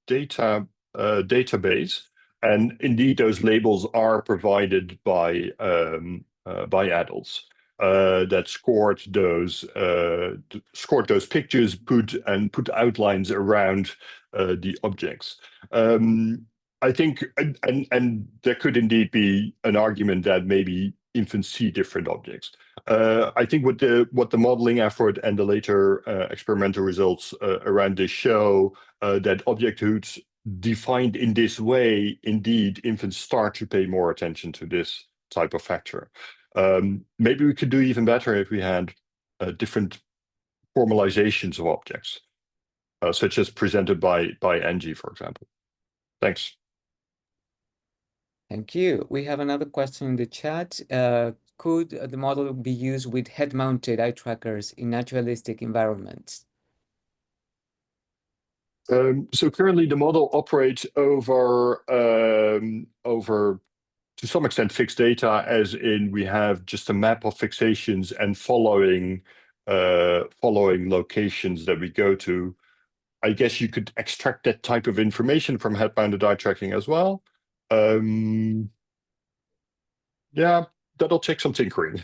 database, and indeed those labels are provided by adults that scored those pictures, put outlines around the objects. I think, and there could indeed be an argument that maybe infants see different objects. I think what the modeling effort and the later experimental results around this show that objecthoods defined in this way, indeed, infants start to pay more attention to this type of factor. Maybe we could do even better if we had different formalizations of objects, such as presented by Anjie, for example. Thanks. Thank you. We have another question in the chat. Could the model be used with head-mounted eye trackers in naturalistic environments? So currently the model operates over to some extent fixed data, as in we have just a map of fixations and following locations that we go to. I guess you could extract that type of information from head-mounted eye tracking as well. Yeah, that'll take some tinkering,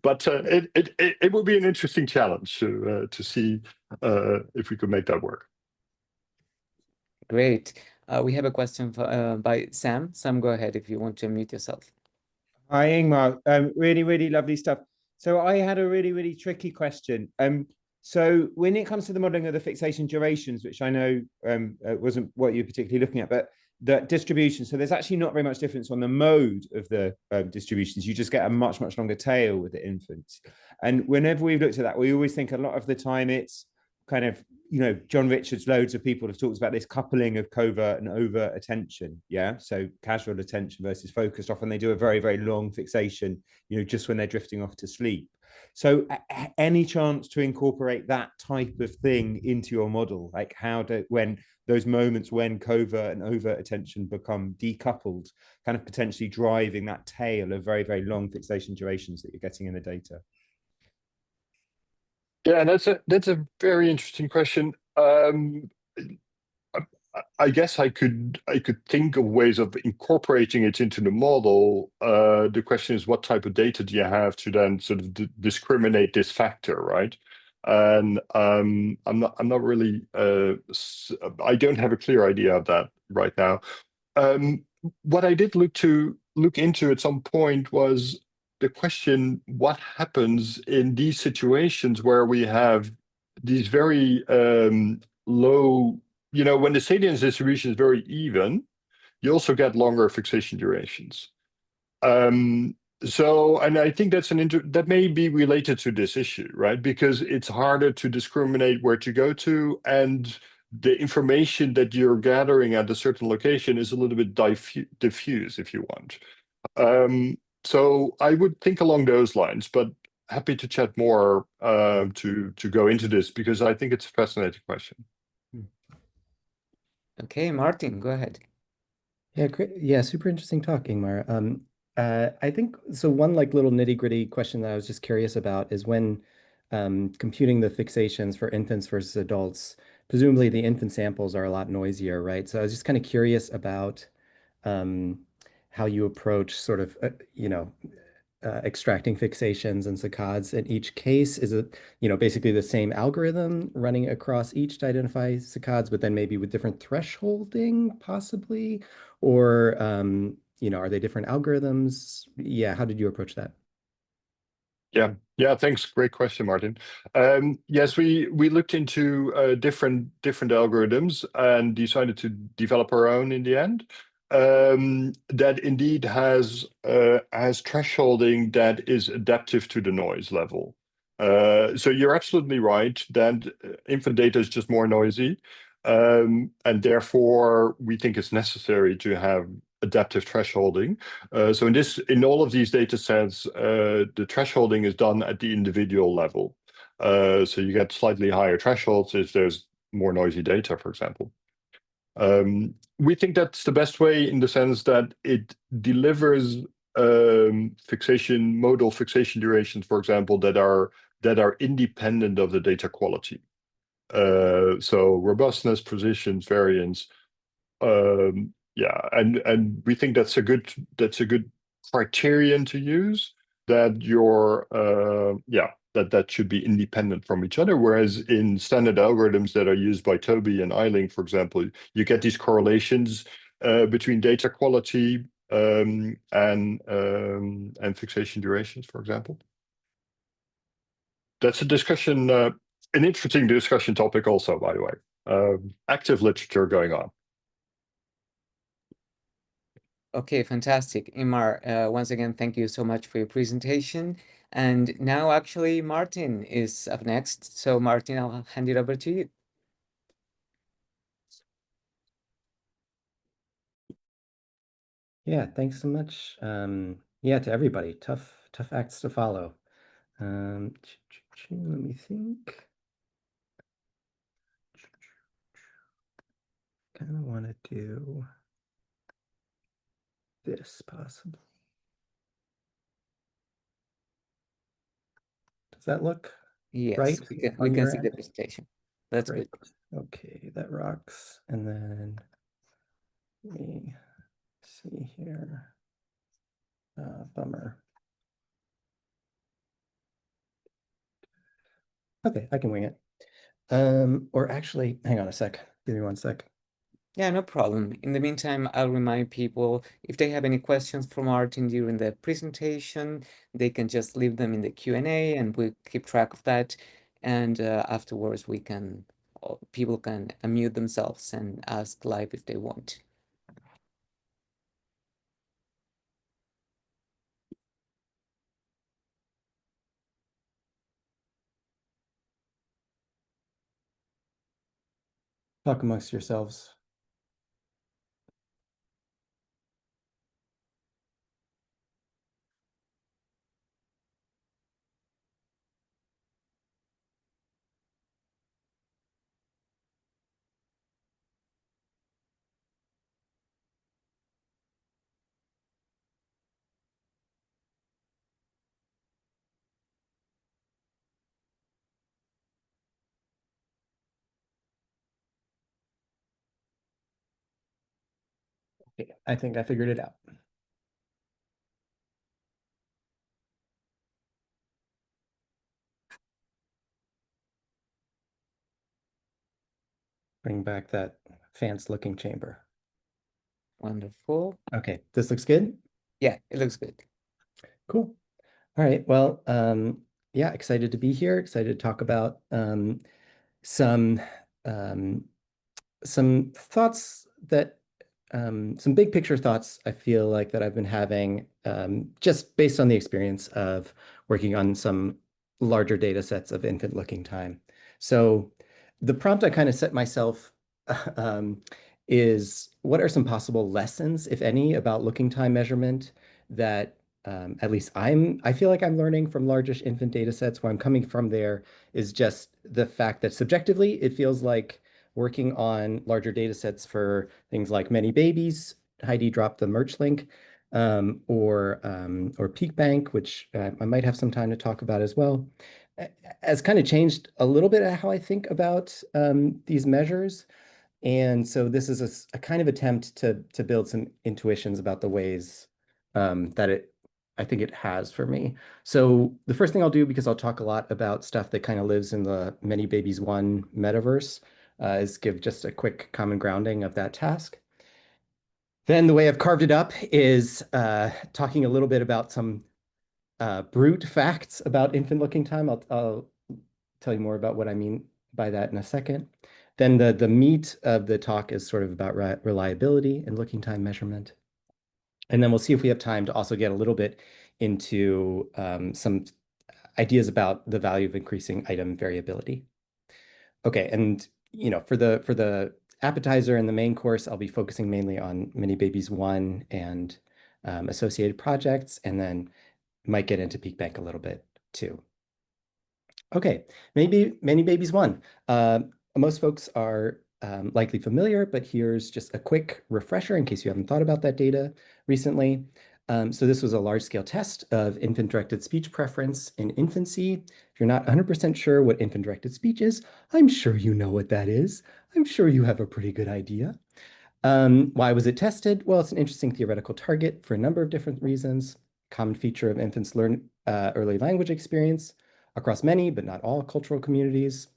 but it will be an interesting challenge to see if we could make that work. Great. We have a question by Sam. Sam, go ahead if you want to unmute yourself. Hi, Ingmar. Really, really lovely stuff. So I had a really, really tricky question. So when it comes to the modeling of the fixation durations, which I know wasn't what you're particularly looking at, but the distribution, so there's actually not very much difference on the mode of the distributions. You just get a much, much longer tail with the infants. And whenever we've looked at that, we always think a lot of the time it's kind of, John Richards, loads of people have talked about this coupling of covert and overt attention. Yeah. So casual attention versus focused. Often they do a very, very long fixation, just when they're drifting off to sleep. So any chance to incorporate that type of thing into your model, like when those moments when covert and overt attention become decoupled, kind of potentially driving that tail of very, very long fixation durations that you're getting in the data? Yeah, that's a very interesting question. I guess I could think of ways of incorporating it into the model. The question is, what type of data do you have to then sort of discriminate this factor, right? And I'm not really. I don't have a clear idea of that right now. What I did look into at some point was the question: what happens in these situations where we have these very low, when the salience distribution is very even, you also get longer fixation durations. So, and I think that may be related to this issue, right? Because it's harder to discriminate where to go to, and the information that you're gathering at a certain location is a little bit diffuse, if you want. So I would think along those lines, but happy to chat more to go into this, because I think it's a fascinating question. Okay, Martin, go ahead. Yeah, great. Yeah, super interesting talk, Ingmar. I think so. One little nitty-gritty question that I was just curious about is when computing the fixations for infants versus adults, presumably the infant samples are a lot noisier, right? So I was just kind of curious about how you approach sort of, extracting fixations and saccades in each case. Is it, basically the same algorithm running across each to identify saccades, but then maybe with different thresholding possibly? Or, are they different algorithms? Yeah, how did you approach that? Yeah, thanks. Great question, Martin. Yes, we looked into different algorithms and decided to develop our own in the end. That indeed has thresholding that is adaptive to the noise level. So you're absolutely right that infant data is just more noisy, and therefore we think it's necessary to have adaptive thresholding. So in all of these data sets, the thresholding is done at the individual level. So you get slightly higher thresholds if there's more noisy data, for example. We think that's the best way in the sense that it delivers modal fixation durations, for example, that are independent of the data quality. So robustness, precision, variance. Yeah, and we think that's a good criterion to use, that that should be independent from each other. Whereas in standard algorithms that are used by Toby and Eiling, for example, you get these correlations between data quality and fixation durations, for example. That's a discussion, an interesting discussion topic also, by the way. Active literature going on. Okay, fantastic. Ingmar, once again, thank you so much for your presentation. And now actually Martin is up next. So Martin, I'll hand it over to you. Yeah, thanks so much. Yeah, to everybody. Tough acts to follow. Let me think. Kind of want to do this possibly. Does that look Yes, right? we can see the presentation. That's great. good. Okay, that rocks. And then let me see here. Bummer. Okay, I can wing it. Or actually, hang on a sec. Give me one sec. Yeah, no problem. In the meantime, I'll remind people if they have any questions for Martin during the presentation, they can just leave them in the Q&A and we'll keep track of that. And afterwards, people can unmute themselves and ask live if they want. Talk amongst yourselves. Okay, I think I figured it out. Bring back that fancy-looking chamber. Wonderful. Okay, this looks good? Yeah, it looks good. Cool. All right, well, yeah, excited to be here, excited to talk about some thoughts that some big picture thoughts I feel like that I've been having just based on the experience of working on some larger data sets of infant looking time. So the prompt I kind of set myself is what are some possible lessons, if any, about looking time measurement that at least I feel like I'm learning from largish infant data sets. Where I'm coming from there is just the fact that subjectively it feels like working on larger data sets for things like ManyBabies. Heidi dropped the merch link, or Peekbank, which I might have some time to talk about as well. has kind of changed a little bit how I think about these measures. And so this is a kind of attempt to build some intuitions about the ways that I think it has for me. So the first thing I'll do, because I'll talk a lot about stuff that kind of lives in the ManyBabies 1 metaverse, is give just a quick common grounding of that task. Then the way I've carved it up is talking a little bit about some brute facts about infant looking time. I'll tell you more about what I mean by that in a second. Then the meat of the talk is sort of about reliability and looking time measurement. And then we'll see if we have time to also get a little bit into some ideas about the value of increasing item variability. Okay, and for the appetizer and the main course, I'll be focusing mainly on ManyBabies 1 and associated projects, and then might get into Peekbank a little bit too. Okay, maybe ManyBabies 1. Most folks are likely familiar, but here's just a quick refresher in case you haven't thought about that data recently. So this was a large-scale test of infant-directed speech preference in infancy. If you're not 100% sure what infant-directed speech is, I'm sure you know what that is. I'm sure you have a pretty good idea. Why was it tested? Well, it's an interesting theoretical target for a number of different reasons. Common feature of infants' early language experience across many, but not all cultural communities.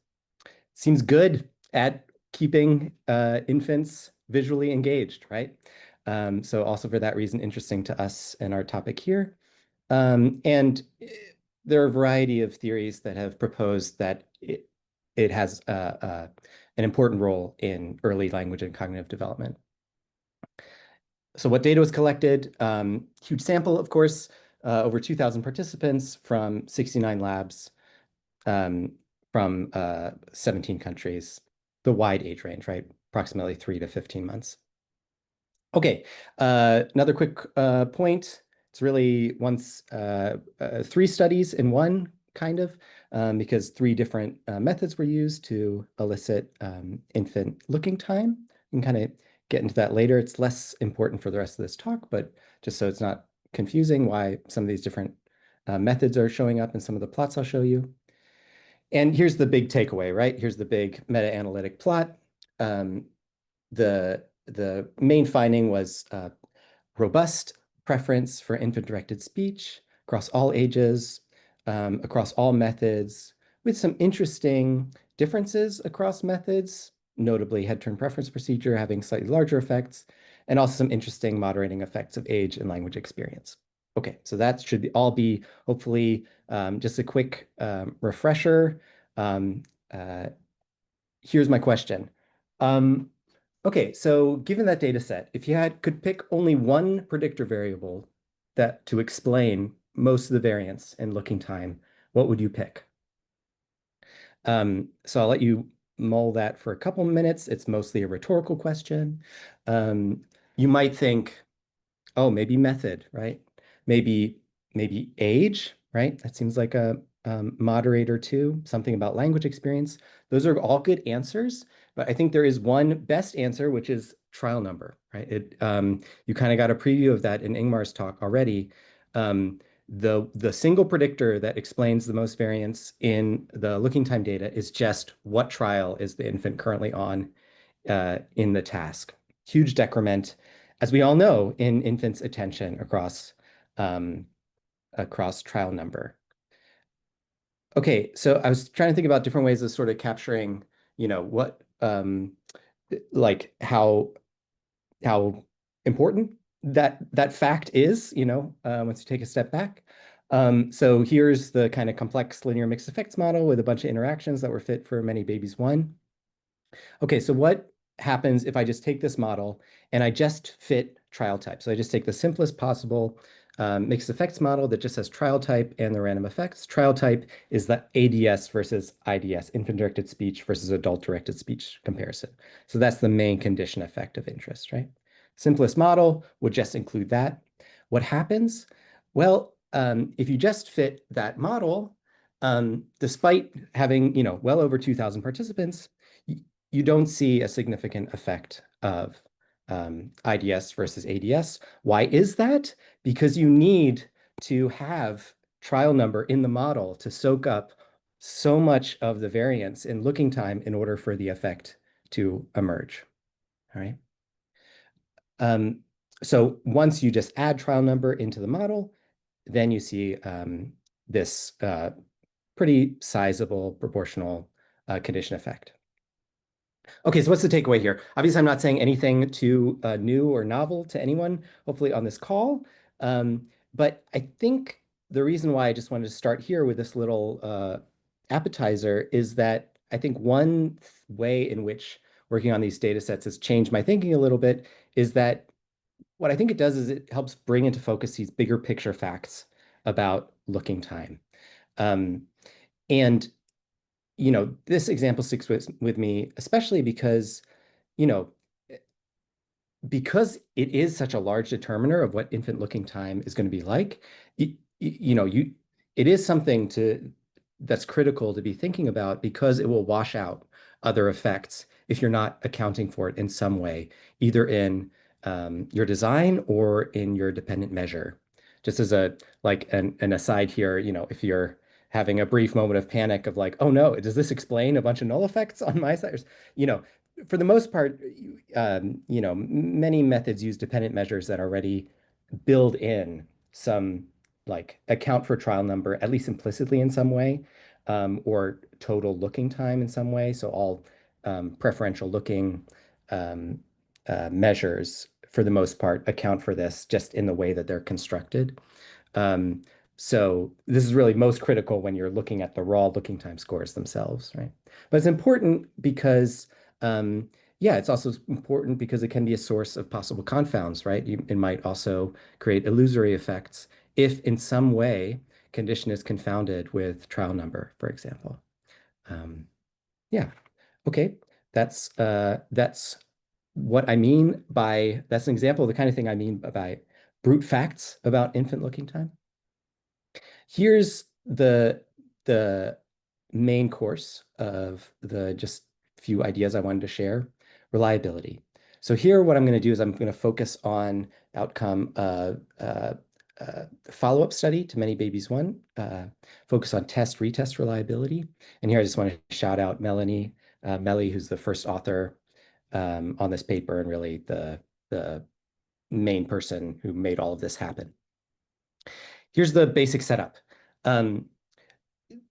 Seems good at keeping infants visually engaged, right? So also for that reason, interesting to us and our topic here. And there are a variety of theories that have proposed that it has an important role in early language and cognitive development. So what data was collected? Huge sample, of course, over 2,000 participants from 69 labs from 17 countries, the wide age range, right? Approximately 3 to 15 months. Okay, another quick point. It's really three studies in one, kind of, because three different methods were used to elicit infant looking time. We can kind of get into that later. It's less important for the rest of this talk, but just so it's not confusing why some of these different methods are showing up in some of the plots I'll show you. And here's the big takeaway, right? Here's the big meta-analytic plot. The main finding was robust preference for infant-directed speech across all ages, across all methods, with some interesting differences across methods, notably head-turn preference procedure having slightly larger effects, and also some interesting moderating effects of age and language experience. Okay, so that should all be hopefully just a quick refresher. Here's my question. Okay, so given that data set, if you could pick only one predictor variable to explain most of the variance in looking time, what would you pick? So I'll let you mull that for a couple minutes. It's mostly a rhetorical question. You might think, oh, maybe method, right? Maybe age, right? That seems like a moderator too, something about language experience. Those are all good answers, but I think there is one best answer, which is trial number, right? You kind of got a preview of that in Ingmar's talk already. The single predictor that explains the most variance in the looking time data is just what trial is the infant currently on in the task. Huge decrement, as we all know, in infants' attention across trial number. Okay, so I was trying to think about different ways of sort of capturing, what like how important that fact is, once you take a step back. So here's the kind of complex linear mixed effects model with a bunch of interactions that were fit for ManyBabies 1. Okay, so what happens if I just take this model and I just fit trial type? So I just take the simplest possible mixed effects model that just has trial type and the random effects. Trial type is the ADS versus IDS, infant-directed speech versus adult-directed speech comparison. So that's the main condition effect of interest, right? Simplest model would just include that. What happens? Well, if you just fit that model, despite having, well over 2,000 participants, you don't see a significant effect of IDS versus ADS. Why is that? Because you need to have trial number in the model to soak up so much of the variance in looking time in order for the effect to emerge. All right. So once you just add trial number into the model, then you see this pretty sizable proportional condition effect. Okay, so what's the takeaway here? Obviously, I'm not saying anything too new or novel to anyone, hopefully on this call. But I think the reason why I just wanted to start here with this little appetizer is that I think one way in which working on these data sets has changed my thinking a little bit is that what I think it does is it helps bring into focus these bigger picture facts about looking time. And this example sticks with me, especially because, because it is such a large determiner of what infant looking time is going to be like, it is something that's critical to be thinking about because it will wash out other effects if you're not accounting for it in some way, either in your design or in your dependent measure. Just as an aside here, if you're having a brief moment of panic of like, oh no, does this explain a bunch of null effects on my side? For the most part, many methods use dependent measures that already build in some account for trial number, at least implicitly in some way, or total looking time in some way. So all preferential looking measures, for the most part, account for this just in the way that they're constructed. So this is really most critical when you're looking at the raw looking time scores themselves, right? But it's important because, it's also important because it can be a source of possible confounds, right? It might also create illusory effects if in some way condition is confounded with trial number, for example. Okay, that's what I mean by, that's an example of the kind of thing I mean by brute facts about infant looking time. Here's the main course of the just few ideas I wanted to share. Reliability. So here, what I'm going to do is I'm going to focus on outcome follow-up study to ManyBabies 1, focus on retest reliability. And here I just want to shout out Melly, who's the first author on this paper and really the main person who made all of this happen. Here's the basic setup.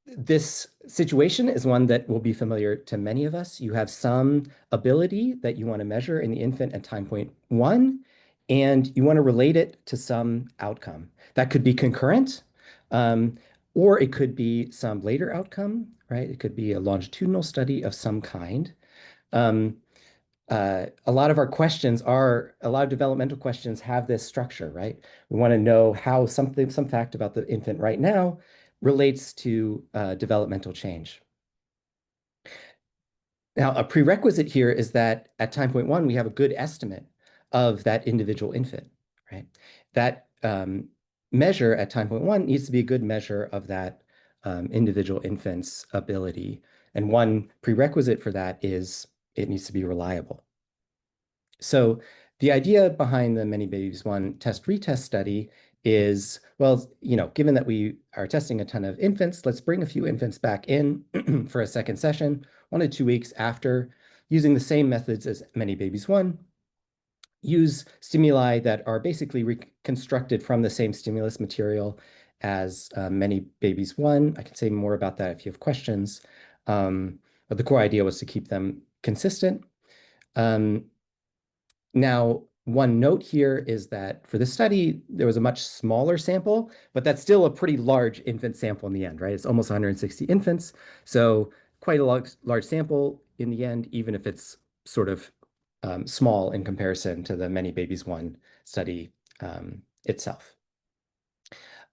This situation is one that will be familiar to many of us. You have some ability that you want to measure in the infant at time point 1, and you want to relate it to some outcome. That could be concurrent, or it could be some later outcome, right? It could be a longitudinal study of some kind. A lot of developmental questions have this structure, right? We want to know how some fact about the infant right now relates to developmental change. Now, a prerequisite here is that at time point 1, we have a good estimate of that individual infant, right? That measure at time point 1 needs to be a good measure of that individual infant's ability. And one prerequisite for that is it needs to be reliable. So the idea behind the ManyBabies 1 test-retest study is, well, given that we are testing a ton of infants, let's bring a few infants back in for a second session, 1 to 2 weeks after, using the same methods as ManyBabies 1, use stimuli that are basically reconstructed from the same stimulus material as ManyBabies 1. I can say more about that if you have questions. But the core idea was to keep them consistent. Now, one note here is that for this study, there was a much smaller sample, but that's still a pretty large infant sample in the end, right? It's almost 160 infants. So quite a large sample in the end, even if it's sort of small in comparison to the ManyBabies 1 study itself.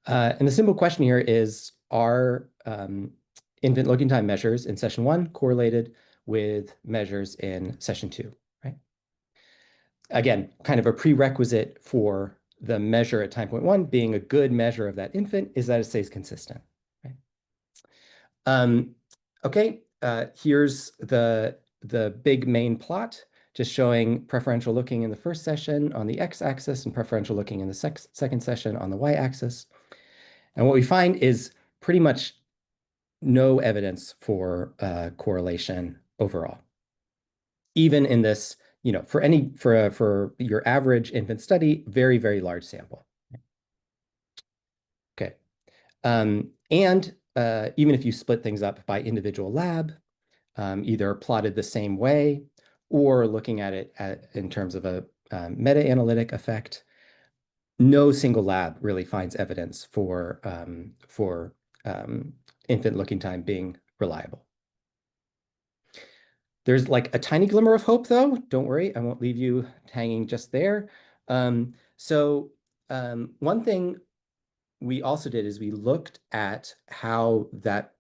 And the simple question here is, are infant looking time measures in session 1 correlated with measures in session 2, right? Again, kind of a prerequisite for the measure at time point 1 being a good measure of that infant is that it stays consistent, right? Okay, here's the big main plot, just showing preferential looking in the first session on the x-axis and preferential looking in the second session on the y-axis. And what we find is pretty much no evidence for correlation overall. Even in this, for your average infant study, very, very large sample. Okay. And even if you split things up by individual lab, either plotted the same way or looking at it in terms of a meta-analytic effect, no single lab really finds evidence for infant looking time being reliable. There's like a tiny glimmer of hope, though. Don't worry, I won't leave you hanging just there. One thing we also did is we looked at how that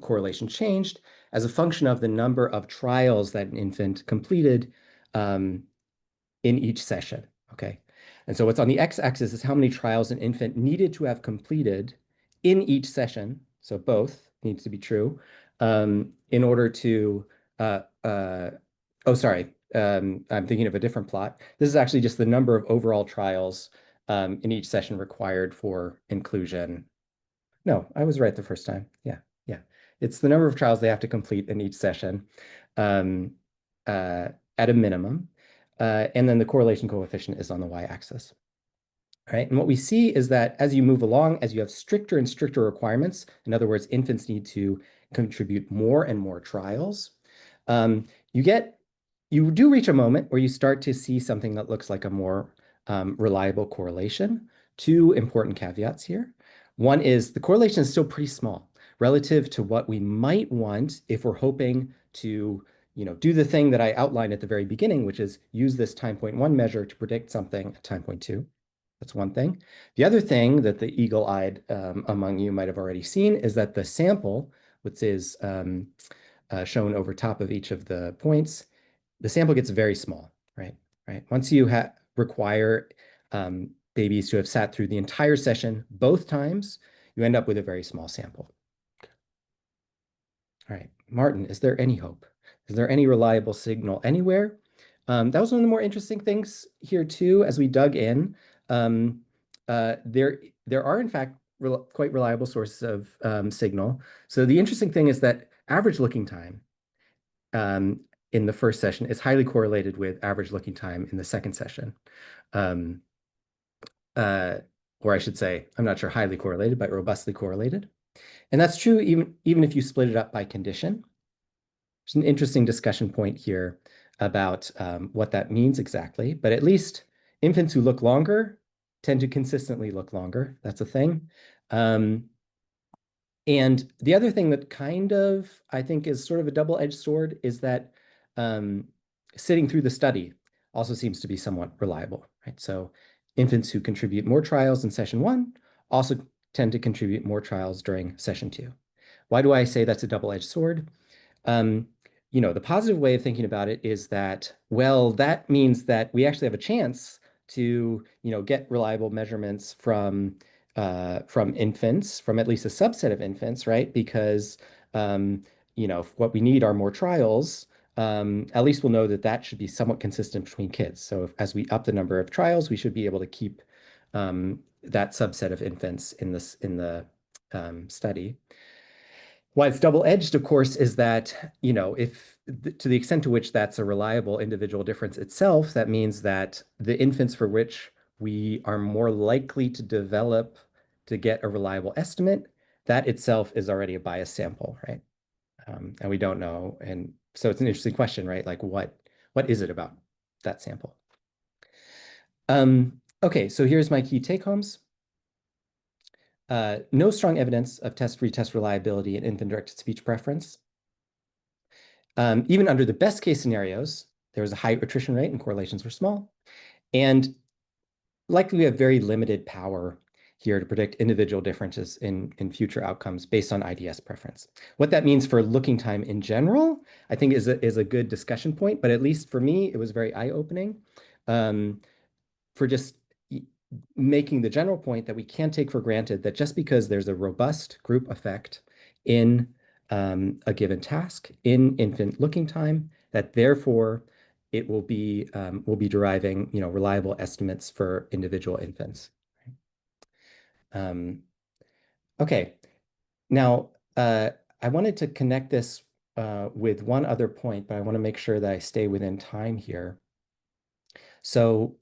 correlation changed as a function of the number of trials that an infant completed in each session, okay? And so what's on the x-axis is how many trials an infant needed to have completed in each session, so both needs to be true, in order to, I'm thinking of a different plot. This is actually just the number of overall trials in each session required for inclusion. No, I was right the first time. Yeah. It's the number of trials they have to complete in each session at a minimum. And then the correlation coefficient is on the y-axis. All right, and what we see is that as you move along, as you have stricter and stricter requirements, in other words, infants need to contribute more and more trials, you do reach a moment where you start to see something that looks like a more reliable correlation. Two important caveats here. One is the correlation is still pretty small relative to what we might want if we're hoping to do the thing that I outlined at the very beginning, which is use this time point 1 measure to predict something at time point 2. That's one thing. The other thing that the eagle-eyed among you might have already seen is that the sample, which is shown over top of each of the points, the sample gets very small, right? Once you require babies to have sat through the entire session both times, you end up with a very small sample. All right, Martin, is there any hope? Is there any reliable signal anywhere? That was one of the more interesting things here too, as we dug in. There are in fact quite reliable sources of signal. So the interesting thing is that average looking time in the first session is highly correlated with average looking time in the second session. Or I should say, I'm not sure highly correlated, but robustly correlated. And that's true even if you split it up by condition. There's an interesting discussion point here about what that means exactly, but at least infants who look longer tend to consistently look longer. That's a thing. And the other thing that kind of, I think, is sort of a double-edged sword is that sitting through the study also seems to be somewhat reliable, right? So infants who contribute more trials in session 1 also tend to contribute more trials during session 2. Why do I say that's a double-edged sword? The positive way of thinking about it is that, well, that means that we actually have a chance to, get reliable measurements from infants, from at least a subset of infants, right? Because, what we need are more trials. At least we'll know that that should be somewhat consistent between kids. So as we up the number of trials, we should be able to keep that subset of infants in the study. Why it's double-edged, of course, is that, if to the extent to which that's a reliable individual difference itself, that means that the infants for which we are more likely to develop to get a reliable estimate, that itself is already a biased sample, right? And we don't know. And so it's an interesting question, right? Like what is it about that sample? Okay, so here's my key take-homes. No strong evidence of test-retest reliability in infant-directed speech preference. Even under the best case scenarios, there was a high attrition rate and correlations were small. And likely we have very limited power here to predict individual differences in future outcomes based on IDS preference. What that means for looking time in general, I think is a good discussion point, but at least for me, it was very eye-opening for just making the general point that we can't take for granted that just because there's a robust group effect in a given task in infant looking time, that therefore it will be deriving reliable estimates for individual infants. Okay, now I I wanted to connect this with one other point, but I want to make sure that I stay within time here. So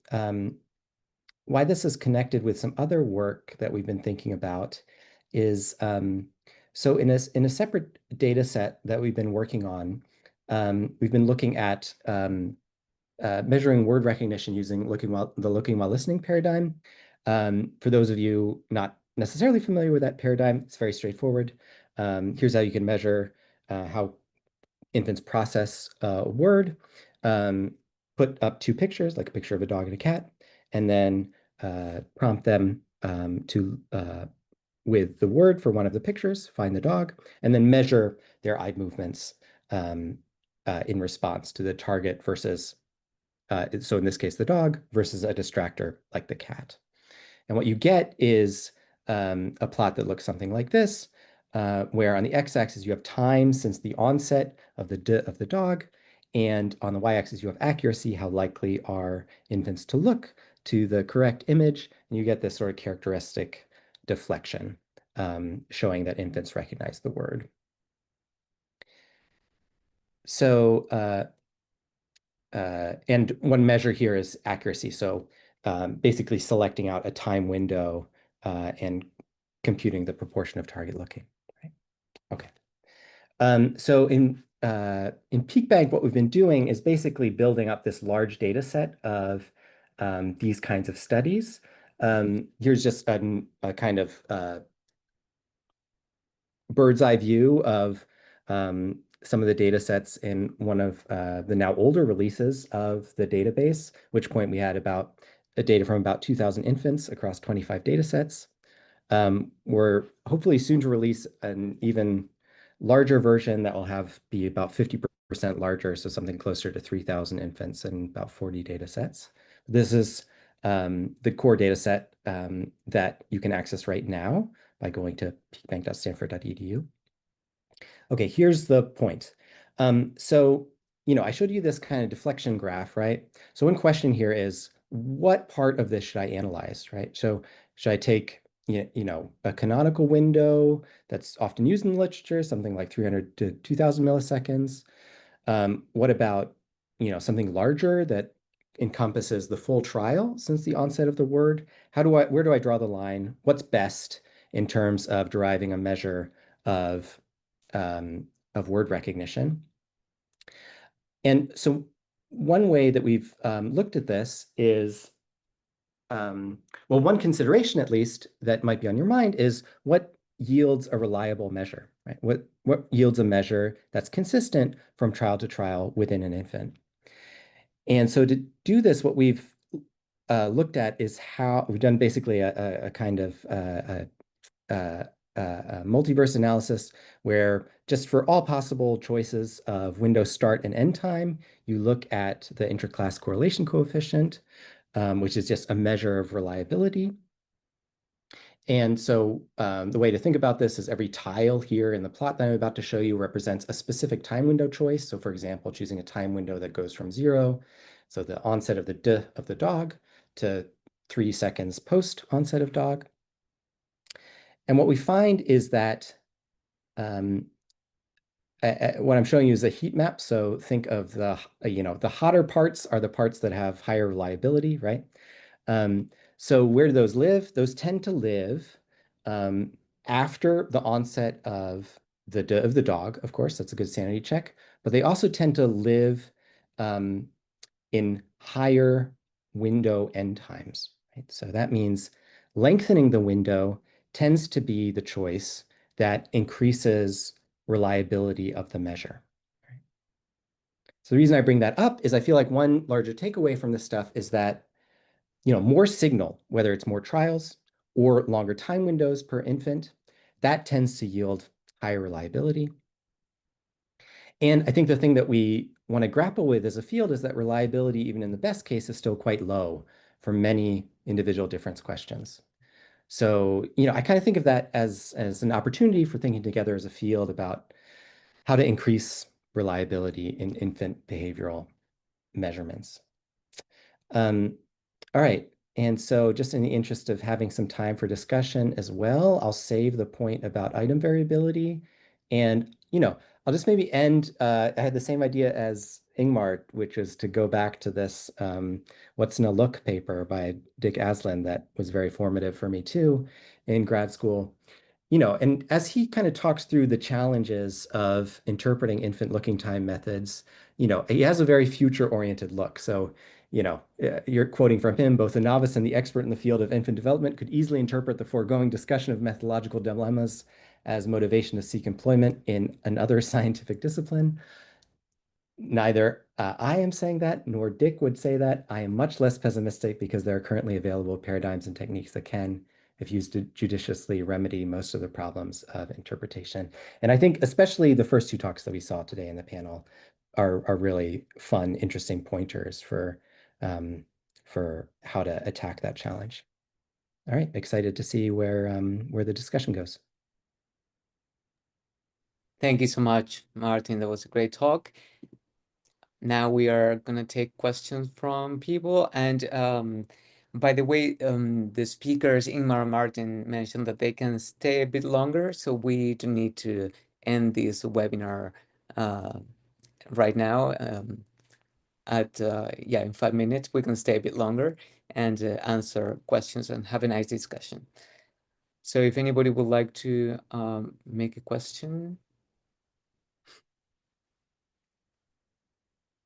why this is connected with some other work that we've been thinking about is so in a separate data set that we've been working on, we've been looking at measuring word recognition using the looking while listening paradigm. For those of you not necessarily familiar with that paradigm, it's very straightforward. Here's how you can measure how infants process a word. Put up two pictures, like a picture of a dog and a cat, and then prompt them with the word for one of the pictures, find the dog, and then measure their eye movements in response to the target versus, so in this case, the dog versus a distractor like the cat. And what you get is a plot that looks something like this, where on the x-axis you have time since the onset of the dog, and on the y-axis you have accuracy, how likely are infants to look to the correct image, and you get this sort of characteristic deflection showing that infants recognize the word. So, and one measure here is accuracy. So basically selecting out a time window and computing the proportion of target looking. Right? Okay. So in Peekbank, what we've been doing is basically building up this large data set of these kinds of studies. Here's just a kind of bird's eye view of some of the data sets in one of the now older releases of the database, which point we had about data from about 2,000 infants across 25 data sets. We're hopefully soon to release an even larger version that will be about 50% larger, so something closer to 3,000 infants and about 40 data sets. This is the core data set that you can access right now by going to peekbank.stanford.edu. Okay, here's the point. So, I showed you this kind of deflection graph, right? So one question here is, what part of this should I analyze, right? So should I take, a canonical window that's often used in the literature, something like 300 to 2,000 milliseconds? What about, something larger that encompasses the full trial since the onset of the word? Where do I draw the line? What's best in terms of deriving a measure of word recognition? And so one way that we've looked at this is, well, one consideration at least that might be on your mind is what yields a reliable measure, right? What yields a measure that's consistent from trial to trial within an infant? And so to do this, what we've looked at is how we've done basically a kind of multiverse analysis where just for all possible choices of window start and end time, you look at the interclass correlation coefficient, which is just a measure of reliability. And so the way to think about this is every tile here in the plot that I'm about to show you represents a specific time window choice. So for example, choosing a time window that goes from 0, so the onset of the D of the dog, to 3 seconds post onset of dog. And what we find is that what I'm showing you is a heat map. So think of the hotter parts are the parts that have higher reliability, right? So where do those live? Those tend to live after the onset of the dog, of course, that's a good sanity check, but they also tend to live in higher window end times, right? So that means lengthening the window tends to be the choice that increases reliability of the measure. So the reason I bring that up is I feel like one larger takeaway from this stuff is that, more signal, whether it's more trials or longer time windows per infant, that tends to yield higher reliability. And I think the thing that we want to grapple with as a field is that reliability, even in the best case, is still quite low for many individual difference questions. So, I kind of think of that as an opportunity for thinking together as a field about how to increase reliability in infant behavioral measurements. All right. And so just in the interest of having some time for discussion as well, I'll save the point about item variability And, you know, I'll just maybe end, I had the same idea as Ingmar, which is to go back to this What's in a Look paper by Dick Aslan that was very formative for me too in grad school. You know, and as he kind of talks through the challenges of interpreting infant looking time methods, you know, he has a very future-oriented look. So, you know, you're quoting from him, both the novice and the expert in the field of infant development could easily interpret the foregoing discussion of methodological dilemmas as motivation to seek employment in another scientific discipline. Neither I am saying that, nor Dick would say that. I am much less pessimistic because there are currently available paradigms and techniques that can, if used judiciously, remedy most of the problems of interpretation. And I think especially the first two talks that we saw today in the panel are really fun, interesting pointers for how to attack that challenge. All right, excited to see where the discussion goes. Thank you so much, Martin. That was a great talk. Now we are going to take questions from people. And by the way, the speakers, Ingmar and Martin, mentioned that they can stay a bit longer. So we do need to end this webinar right now. In 5 minutes, we can stay a bit longer and answer questions and have a nice discussion. So if anybody would like to make a question.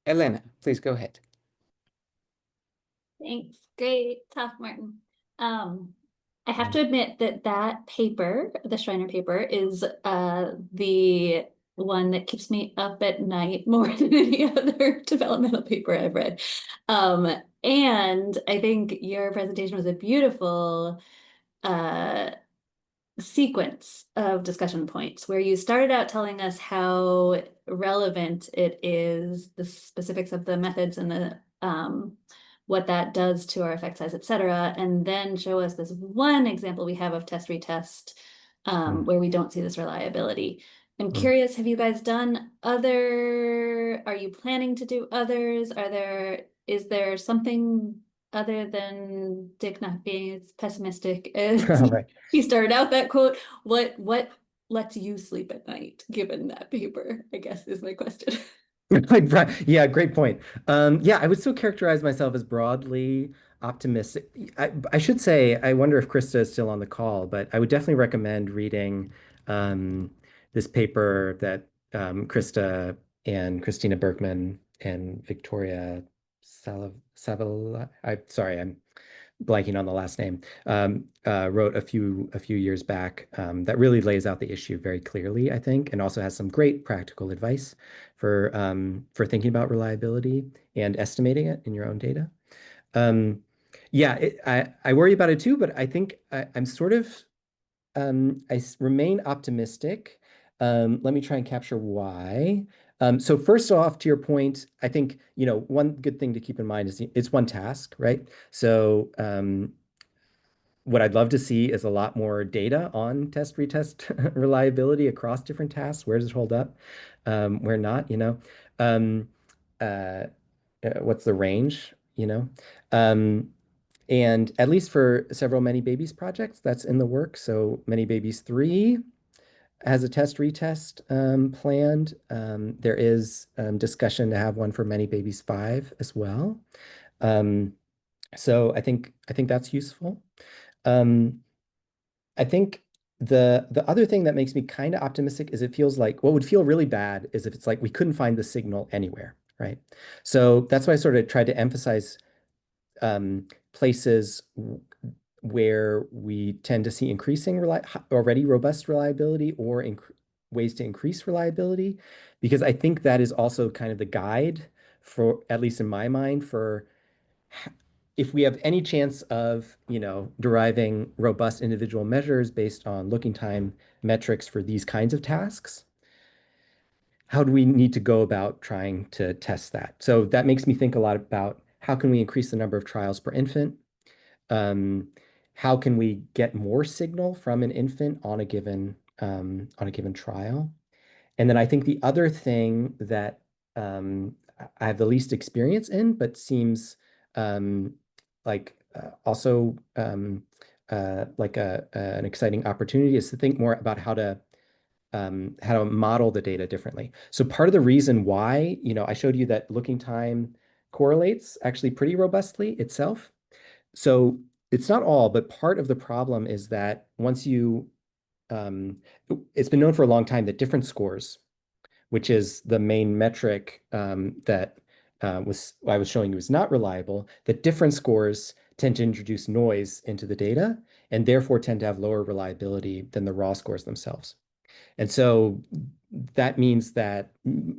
Elena, please go ahead. Thanks. Great talk, Martin. I have to admit that paper, the Schreiner paper, is the one that keeps me up at night more than any other developmental paper I've read. And I think your presentation was a beautiful sequence of discussion points where you started out telling us how relevant it is, the specifics of the methods and the what that does to our effect size, et cetera, and then show us this one example we have of test retest where we don't see this reliability. I'm curious, have you guys done are you planning to do others? Is there something other than Dick not being as pessimistic as Right. he started out that quote? What lets you sleep at night, given that paper, I guess is my question. Yeah, great point. Yeah, I would still characterize myself as broadly optimistic. I should say, I wonder if Krista is still on the call, but I would definitely recommend reading this paper that Krista and Christina Berkman and Victoria Savila, I'm blanking on the last name, wrote a few years back that really lays out the issue very clearly, I think, and also has some great practical advice for thinking about reliability and estimating it in your own data. I worry about it too, but I think I'm sort of I remain optimistic. Let me try and capture why. So first off, to your point, I think, you know, one good thing to keep in mind is it's one task, right? So what I'd love to see is a lot more data on test retest reliability across different tasks. Where does it hold up? Where not, you know? What's the range, you know? And at least for several ManyBabies projects, that's in the work. So ManyBabies 3 has a test retest planned. There is discussion to have one for ManyBabies 5 as well. So I think that's useful. I think the other thing that makes me kind of optimistic is it feels like what would feel really bad is if it's like we couldn't find the signal anywhere, right? So that's why I sort of tried to emphasize places where we tend to see increasing already robust reliability or ways to increase reliability, because I think that is also kind of the guide for, at least in my mind, for if we have any chance of, you know, deriving robust individual measures based on looking time metrics for these kinds of tasks, how do we need to go about trying to test that? So that makes me think a lot about how can we increase the number of trials per infant? How can we get more signal from an infant on a given trial? And then I think the other thing that I have the least experience in, but seems also like an exciting opportunity, is to think more about how to how to model the data differently. So part of the reason why, I showed you that looking time correlates actually pretty robustly itself. So it's not all, but part of the problem is that it's been known for a long time that difference scores, which is the main metric that I was showing you is not reliable, that difference scores tend to introduce noise into the data and therefore tend to have lower reliability than the raw scores themselves. And so that means that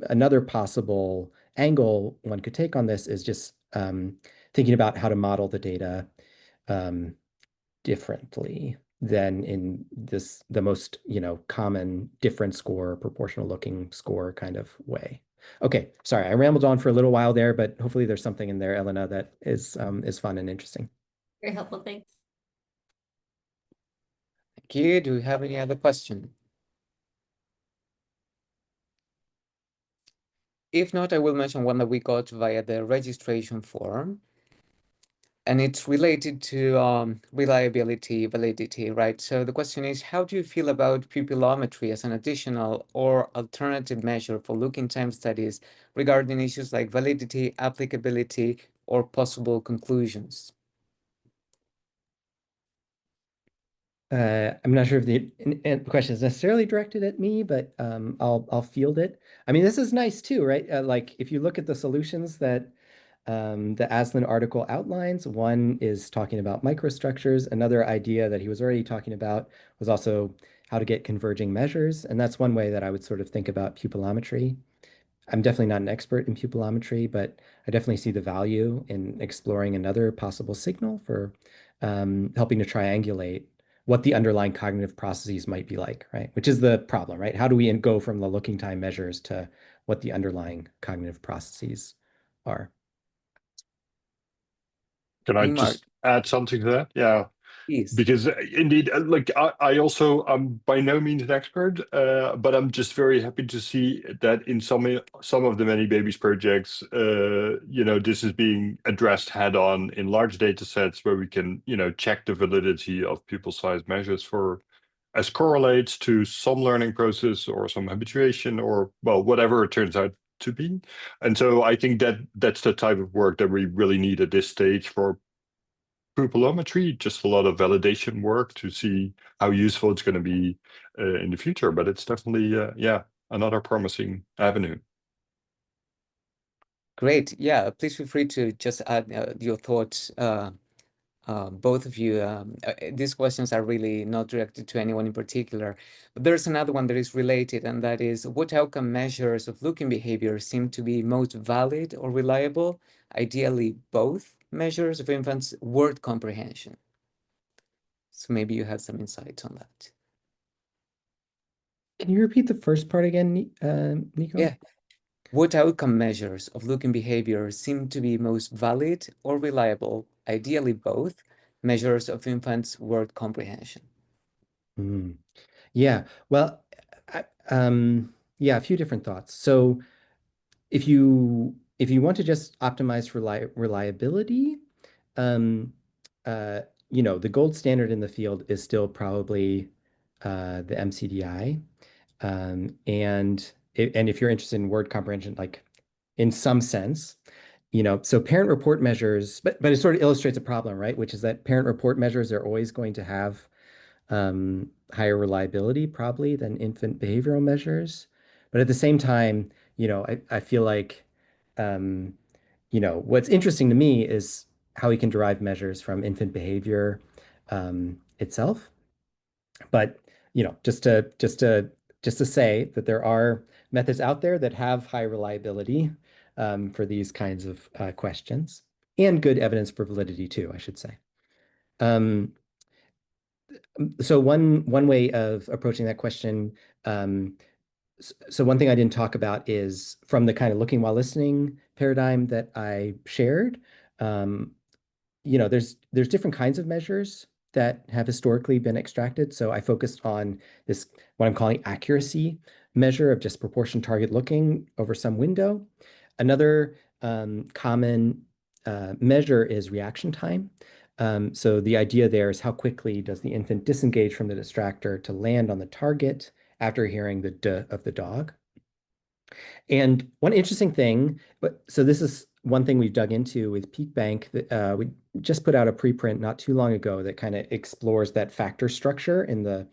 another possible angle one could take on this is just thinking about how to model the data differently than in the most common difference score, proportional looking score kind of way. Okay, sorry, I rambled on for a little while there, but hopefully there's something in there, Elena, that is fun and interesting. Very helpful, thanks. Thank you. Do we have any other question? If not, I will mention one that we got via the registration form. And it's related to reliability, validity, right? So the question is, how do you feel about pupillometry as an additional or alternative measure for looking time studies regarding issues like validity, applicability, or possible conclusions? I'm not sure if the question is necessarily directed at me, but I'll field it. I mean, this is nice too, right? Like if you look at the solutions that the Aslan article outlines, one is talking about microstructures. Another idea that he was already talking about was also how to get converging measures, and that's one way that I would sort of think about pupillometry. I'm definitely not an expert in pupillometry, but I definitely see the value in exploring another possible signal for helping to triangulate what the underlying cognitive processes might be like, right? Which is the problem, right? How do we go from the looking time measures to what the underlying cognitive processes are? Can I Ingmar, just add something to that? Yeah. please. Because indeed, like I also I'm by no means an expert, but I'm just very happy to see that in some of the ManyBabies projects, this is being addressed head on in large data sets where we can check the validity of pupil size measures for as correlates to some learning process or some habituation or well whatever it turns out to be. And so I think that that's the type of work that we really need at this stage for pupillometry, just a lot of validation work to see how useful it's going to be in the future. But it's definitely, another promising avenue. Great. Yeah, please feel free to just add your thoughts, both of you. These questions are really not directed to anyone in particular, but there's another one that is related, and that is, what outcome measures of looking behavior seem to be most valid or reliable? Ideally, both measures of infants' word comprehension. So maybe you have some insights on that. Can you repeat the first part again, Nico? Yeah. What outcome measures of looking behavior seem to be most valid or reliable? Ideally, both measures of infants' word comprehension. Yeah, well, yeah, a few different thoughts. So if you want to just optimize reliability, um, the gold standard in the field is still probably the MCDI. And if you're interested in word comprehension, like in some sense, so parent report measures, but it sort of illustrates a problem, right? Which is that parent report measures are always going to have higher reliability probably than infant behavioral measures. But at the same time, I feel like, what's interesting to me is how we can derive measures from infant behavior itself. But, just to say that there are methods out there that have high reliability for these kinds of questions and good evidence for validity too, I should say. So one way of approaching that question, so one thing I didn't talk about is from the kind of looking while listening paradigm that I shared. There's different kinds of measures that have historically been extracted. So I focused on this, what I'm calling accuracy measure of just proportion target looking over some window. Another common measure is reaction time. So the idea there is how quickly does the infant disengage from the distractor to land on the target after hearing the D of the dog. And one interesting thing, so this is one thing we've dug into with Peekbank. That we just put out a preprint not too long ago that kind of explores that factor structure in the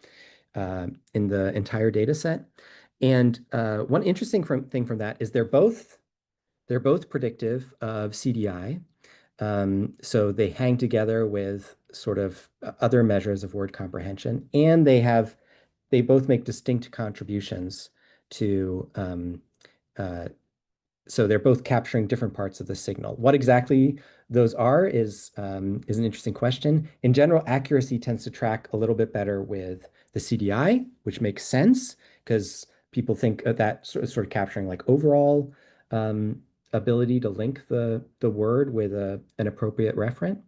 entire data set. And one interesting thing from that is they're both predictive of CDI. So they hang together with sort of other measures of word comprehension, and they both make distinct contributions to so they're both capturing different parts of the signal. What exactly those are is an interesting question. In general, accuracy tends to track a little bit better with the CDI, which makes sense because people think of that sort of capturing like overall ability to link the word with an appropriate referent.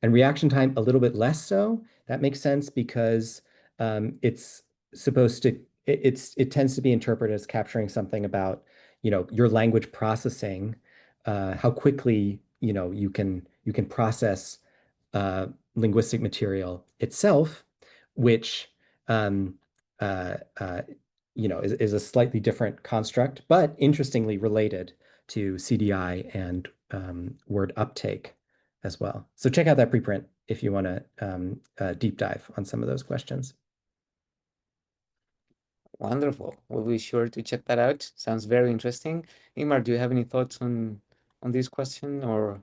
And reaction time a little bit less so. That makes sense because it's supposed to it tends to be interpreted as capturing something about your language processing, how quickly you can process linguistic material itself, which is a slightly different construct, but interestingly related to CDI and word uptake as well. So check out that preprint if you want to deep dive on some of those questions. Wonderful. We'll be sure to check that out. Sounds very interesting. Ingmar, do you have any thoughts on this question, or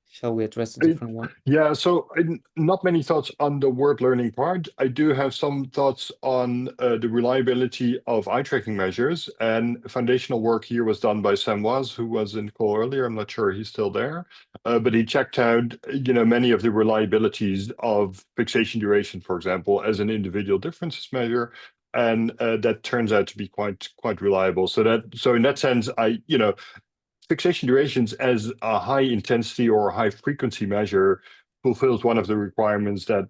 shall we address a different one? Yeah, so not many thoughts on the word learning part. I do have some thoughts on the reliability of eye tracking measures, and foundational work here was done by Samoise, who was in call earlier. I'm not sure he's still there, but he checked out many of the reliabilities of fixation duration, for example, as an individual differences measure. And that turns out to be quite reliable. So in that sense, fixation durations as a high intensity or high frequency measure fulfills one of the requirements that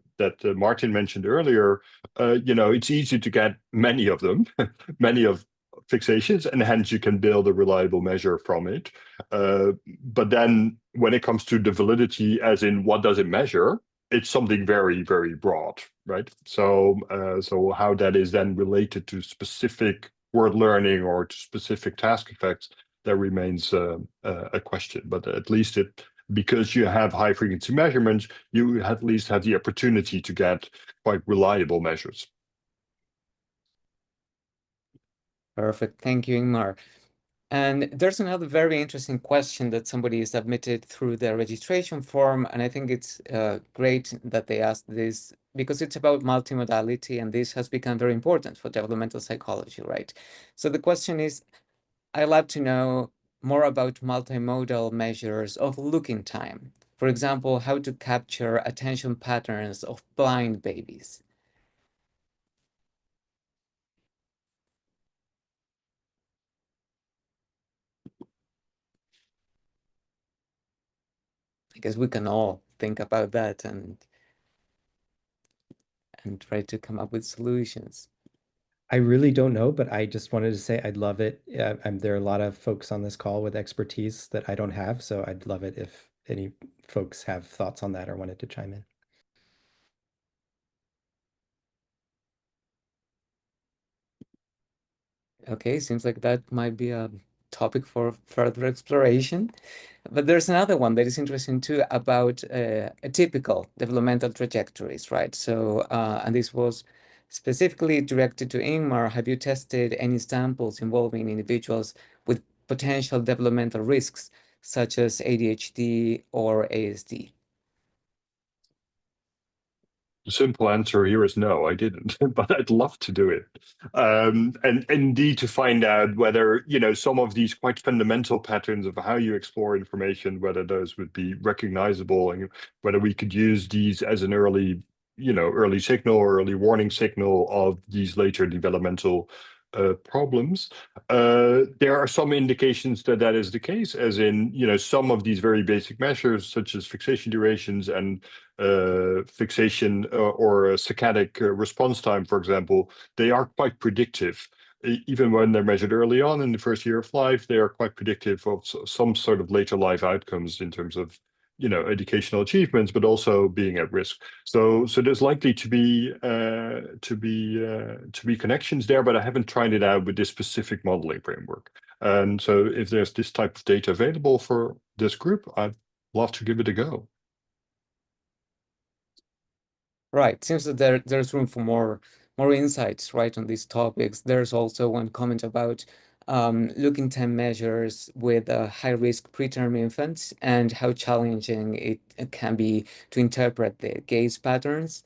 Martin mentioned earlier. It's easy to get many of them, many of fixations, and hence you can build a reliable measure from it. But then when it comes to the validity, as in what does it measure, it's something very, very broad, right? So how that is then related to specific word learning or to specific task effects, that remains a question. But at least because you have high frequency measurements, you at least have the opportunity to get quite reliable measures. Perfect. Thank you, Ingmar. And there's another very interesting question that somebody submitted through the registration form, and I think it's great that they asked this because it's about multimodality, and this has become very important for developmental psychology, right? So the question is, I'd love to know more about multimodal measures of looking time. For example, how to capture attention patterns of blind babies. I guess we can all think about that and try to come up with solutions. I really don't know, but I just wanted to say I'd love it. There are a lot of folks on this call with expertise that I don't have, so I'd love it if any folks have thoughts on that or wanted to chime in. Okay, seems like that might be a topic for further exploration. But there's another one that is interesting too about atypical developmental trajectories, right? So, and this was specifically directed to Ingmar. Have you tested any samples involving individuals with potential developmental risks, such as ADHD or ASD? The simple answer here is no, I didn't, but I'd love to do it. And indeed to find out whether, some of these quite fundamental patterns of how you explore information, whether those would be recognizable and whether we could use these as an early signal or early warning signal of these later developmental problems. There are some indications that is the case, as in, some of these very basic measures, such as fixation durations and fixation or saccadic response time, for example, they are quite predictive. Even when they're measured early on in the first year of life, they are quite predictive of some sort of later life outcomes in terms of educational achievements, but also being at risk. So there's likely to be be connections there, but I haven't tried it out with this specific modeling framework. And so if there's this type of data available for this group, I'd love to give it a go. Right. Seems that there's room for more insights, right, on these topics. There's also one comment about looking time measures with high-risk preterm infants and how challenging it can be to interpret the gaze patterns.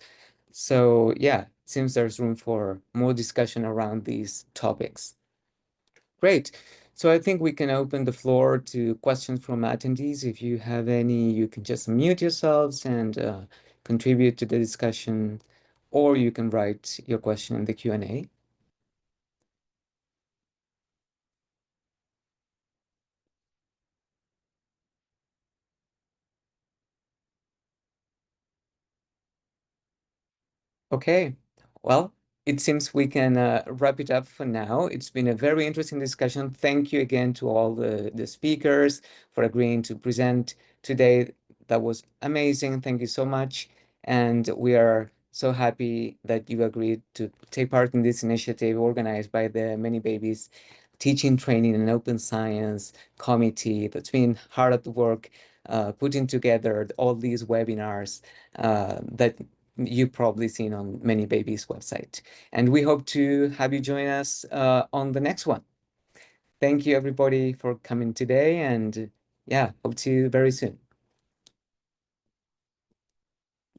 So yeah, seems there's room for more discussion around these topics. Great. So I think we can open the floor to questions from attendees. If you have any, you can just mute yourselves and contribute to the discussion, or you can write your question in the Q&A. Okay, well, it seems we can wrap it up for now. It's been a very interesting discussion. Thank you again to all the speakers for agreeing to present today. That was amazing. Thank you so much. And we are so happy that you agreed to take part in this initiative organized by the ManyBabies Teaching, Training, and Open Science Committee that's been hard at work putting together all these webinars that you've probably seen on ManyBabies website. And we hope to have you join us on the next one. Thank you, everybody, for coming today. And yeah, hope to see you very soon.